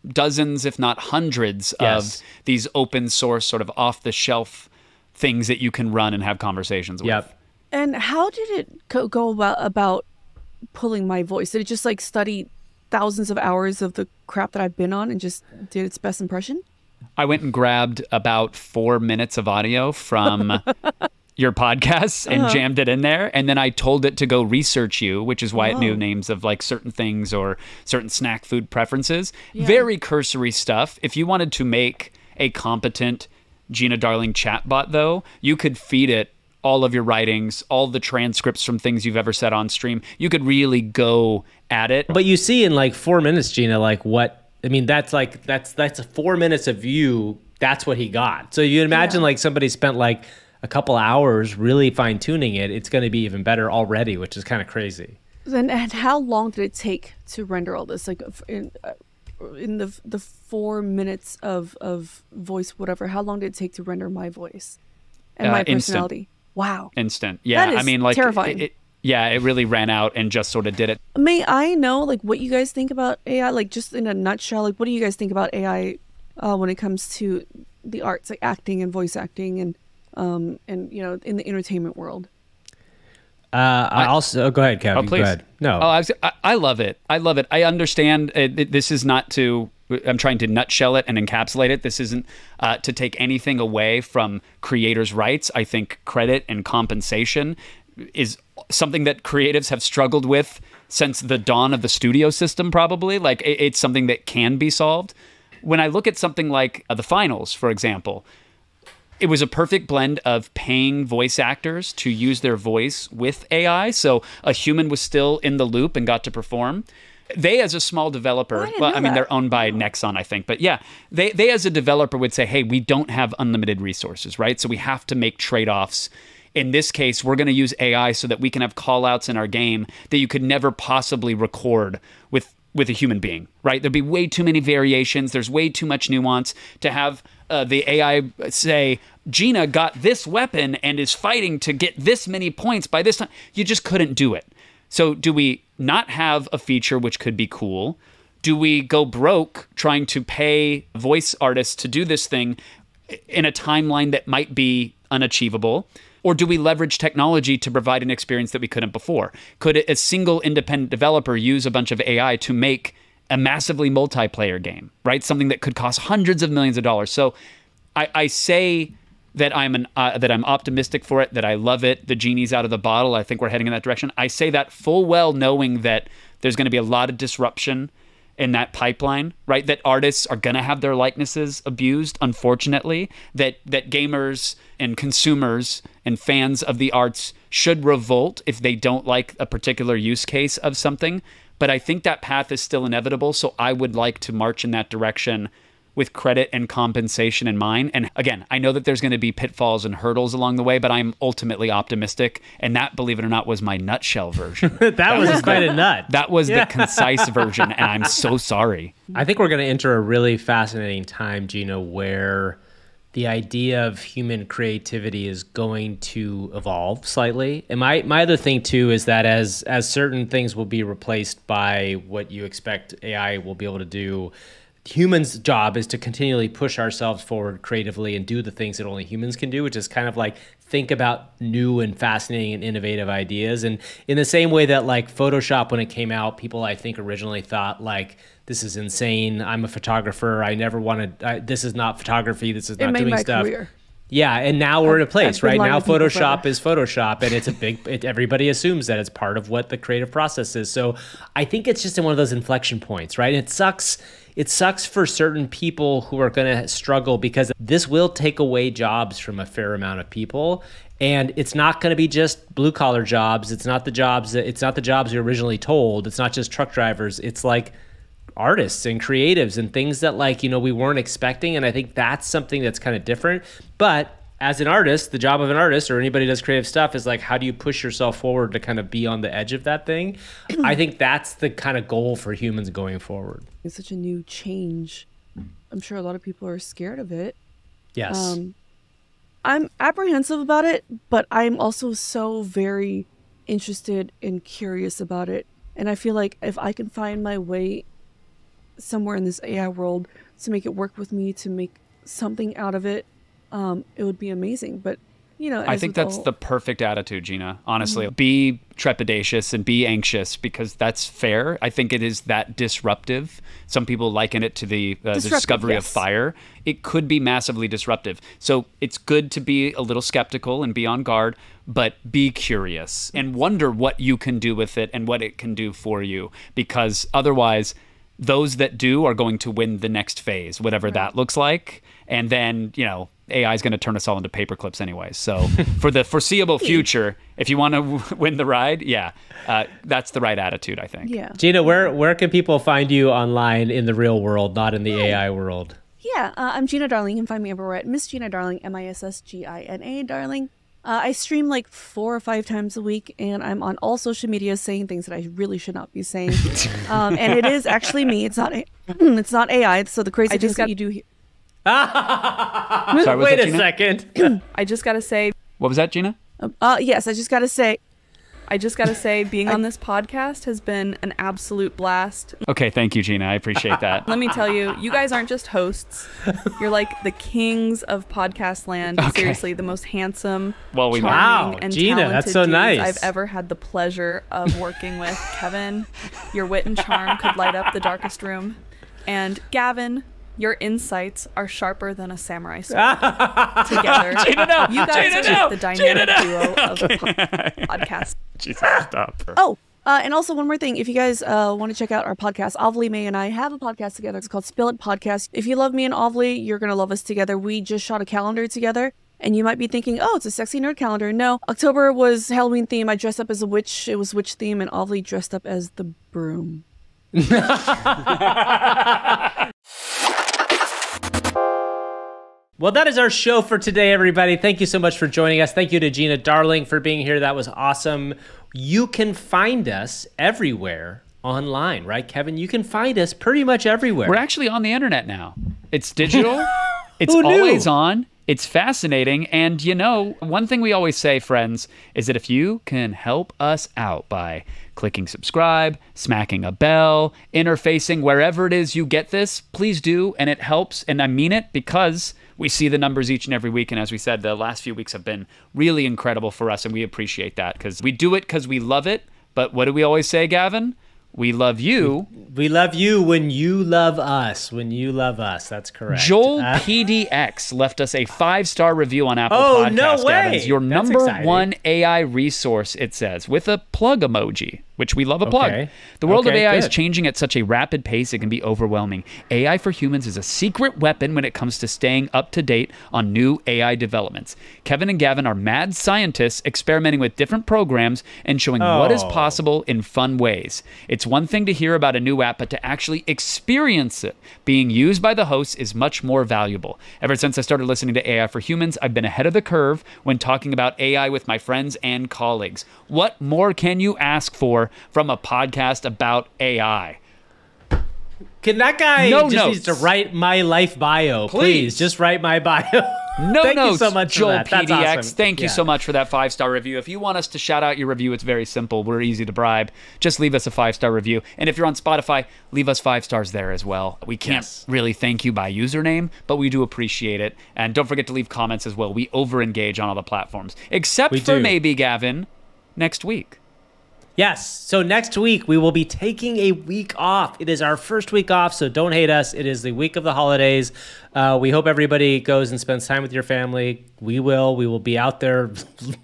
dozens, if not hundreds, of these open source sort of off the shelf things that you can run and have conversations with. And how did it go about pulling my voice? Did it just like study thousands of hours of the crap that I've been on and just did its best impression? I went and grabbed about 4 minutes of audio from your podcasts and jammed it in there. And then I told it to go research you, which is why it knew names of like certain things or certain snack food preferences. Very cursory stuff. If you wanted to make a competent Gina Darling chatbot, though, you could feed it all of your writings, all the transcripts from things you've ever said on stream. You could really go at it. But you see in like 4 minutes, Gina, like that's 4 minutes of you. That's what he got. So you imagine like somebody spent like a couple hours really fine tuning it. It's going to be even better already, which is kind of crazy. And how long did it take to render all this? Like in the 4 minutes of voice, whatever. How long did it take to render my voice and my personality? Instant. Wow. Instant. Yeah. That is I mean, like terrifying. It really ran out and just sort of did it. May I know like what you guys think about AI? Like just in a nutshell, like what do you guys think about AI when it comes to the arts, like acting and voice acting and in the entertainment world? I also go ahead, Kevin. Oh, please. Go ahead. No. I love it. I love it. I understand. This is not to. I'm trying to nutshell it and encapsulate it. This isn't to take anything away from creators' rights. I think credit and compensation is something that creatives have struggled with since the dawn of the studio system, probably. Like, it's something that can be solved. When I look at something like The Finals, for example, it was a perfect blend of paying voice actors to use their voice with AI, so a human was still in the loop and got to perform. They, as a small developer, they're owned by Nexon, I think, but yeah, they as a developer would say, hey, we don't have unlimited resources, right? So we have to make trade-offs. In this case, we're going to use AI so that we can have call-outs in our game that you could never possibly record with a human being, right? There'd be way too many variations. There's way too much nuance to have the AI say, Gina got this weapon and is fighting to get this many points by this time. You just couldn't do it. So do we not have a feature which could be cool? Do we go broke trying to pay voice artists to do this thing in a timeline that might be unachievable? Or do we leverage technology to provide an experience that we couldn't before? Could a single independent developer use a bunch of AI to make a massively multiplayer game, right? Something that could cost hundreds of millions of dollars. So I say that I'm optimistic for it, that I love it. The genie's out of the bottle. I think we're heading in that direction. I say that full well knowing that there's going to be a lot of disruption in that pipeline, right? That artists are going to have their likenesses abused, unfortunately, that gamers and consumers and fans of the arts should revolt if they don't like a particular use case of something. But I think that path is still inevitable, so I would like to march in that direction with credit and compensation in mind. And again, I know that there's going to be pitfalls and hurdles along the way, but I'm ultimately optimistic. And that, believe it or not, was my nutshell version. that was quite a nut. That was the concise version, and I'm so sorry. I think we're going to enter a really fascinating time, Gina, where the idea of human creativity is going to evolve slightly. And my other thing, too, is that as certain things will be replaced by what you expect AI will be able to do, humans' job is to continually push ourselves forward creatively and do the things that only humans can do, which is kind of like think about new and fascinating and innovative ideas. And in the same way that like Photoshop, when it came out, people I think originally thought like, this is insane. I'm a photographer. I never wanted, this is not photography. This is not doing stuff. Career. Yeah, and now we're in a place, right? Now Photoshop forever. is Photoshop, and it's a big, everybody assumes that it's part of what the creative process is. So I think it's just in one of those inflection points, right? It sucks for certain people who are going to struggle because this will take away jobs from a fair amount of people. And it's not going to be just blue collar jobs. It's not the jobs you're originally told. It's not just truck drivers. It's like artists and creatives and things that like, you know, we weren't expecting. And I think that's something that's kind of different. But as an artist, the job of an artist or anybody who does creative stuff is like, how do you push yourself forward to kind of be on the edge of that thing? I think that's the kind of goal for humans going forward. It's such a new change. I'm sure a lot of people are scared of it. Yes. I'm apprehensive about it, but I'm also so very interested and curious about it. And I feel like if I can find my way somewhere in this AI world to make it work with me, to make something out of it, it would be amazing. But you know, I think that's the perfect attitude, Gina. Honestly, be trepidatious and be anxious because that's fair. I think it is that disruptive. Some people liken it to the discovery of fire. It could be massively disruptive. So it's good to be a little skeptical and be on guard, but be curious and wonder what you can do with it and what it can do for you. Because otherwise, those that do are going to win the next phase, whatever that looks like. And then, you know, AI is going to turn us all into paper clips anyway. So for the foreseeable future, if you want to win the ride, that's the right attitude, I think. Yeah. Gina, where can people find you online in the real world, not in the AI world? Yeah, I'm Gina Darling. You can find me everywhere at Miss Gina Darling, MISSGINA Darling. I stream like 4 or 5 times a week, and I'm on all social media saying things that I really should not be saying. And it is actually me. It's not AI. So the crazy things that you do here. Sorry, Wait a second. I just gotta say, What was that, Gina? Yes, I just gotta say, being on this podcast has been an absolute blast. Okay, thank you, Gina. I appreciate that. Let me tell you, you guys aren't just hosts. You're like the kings of podcast land. Okay. Seriously, the most handsome, Well, we charming, Wow, and Gina, talented that's so dudes nice. I've ever had the pleasure of working with. Kevin, your wit and charm could light up the darkest room. And Gavin, your insights are sharper than a samurai sword. Together, Gina, no! you guys Gina, are no! the dynamic Gina, no! duo of the podcast. Jesus, stop. And also one more thing, if you guys want to check out our podcast, Ovly May and I have a podcast together. It's called Spill It Podcast. If you love me and Ovly, you're going to love us together. We just shot a calendar together, and you might be thinking, oh, it's a sexy nerd calendar. No, October was Halloween theme. I dressed up as a witch. It was witch theme, and Ovly dressed up as the broom. Well, that is our show for today, everybody. Thank you so much for joining us. Thank you to Gina Darling for being here. That was awesome. You can find us everywhere online, right, Kevin? You can find us pretty much everywhere. We're actually on the internet now. It's digital. It's Who knew? always on. It's fascinating. And, you know, one thing we always say, friends, is that if you can help us out by clicking subscribe, smacking a bell, interfacing wherever it is you get this, please do. And it helps. And I mean it because we see the numbers each and every week. And as we said, the last few weeks have been really incredible for us. And we appreciate that because we do it because we love it. But what do we always say, Gavin? We love you. We love you when you love us. When you love us. That's correct. Joel PDX left us a 5-star review on Apple Oh, Podcasts. no way. Gavin. Your That's number exciting. one AI resource, it says, with a plug emoji, which we love a plug. Okay. The world of Okay, AI is good. changing at such a rapid pace it can be overwhelming. AI for humans is a secret weapon when it comes to staying up to date on new AI developments. Kevin and Gavin are mad scientists experimenting with different programs and showing what is Oh. possible in fun ways. It's one thing to hear about a new app, but to actually experience it being used by the hosts is much more valuable. Ever since I started listening to AI for Humans, I've been ahead of the curve when talking about AI with my friends and colleagues. What more can you ask for from a podcast about AI? Can that guy No just notes. needs to write my life bio, please? Just write my bio. No Thank notes, you so much for Joel that. That's PDX. awesome. Thank you so much for that 5-star review. If you want us to shout out your review, it's very simple. We're easy to bribe. Just leave us a 5-star review. And if you're on Spotify, leave us 5 stars there as well. We can't really thank you by username, but we do appreciate it. And don't forget to leave comments as well. We over-engage on all the platforms. Except for maybe, Gavin, next week. Yes. So next week, we will be taking a week off. It is our first week off, so don't hate us. It is the week of the holidays. We hope everybody goes and spends time with your family. We will. We will be out there,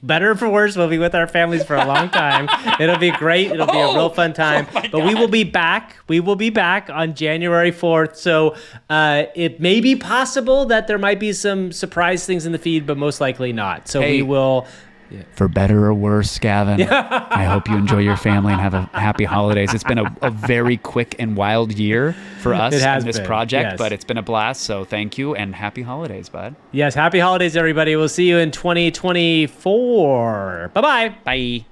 better or for worse. We'll be with our families for a long time. It'll be great. It'll be a real fun time. But we will be back. We will be back on January 4th. So it may be possible that there might be some surprise things in the feed, but most likely not. So we will... Yeah. For better or worse, Gavin, I hope you enjoy your family and have a happy holidays. It's been a very quick and wild year for us in this project, but it's been a blast. So thank you and happy holidays, bud. Yes, happy holidays, everybody. We'll see you in 2024. Bye-bye. Bye.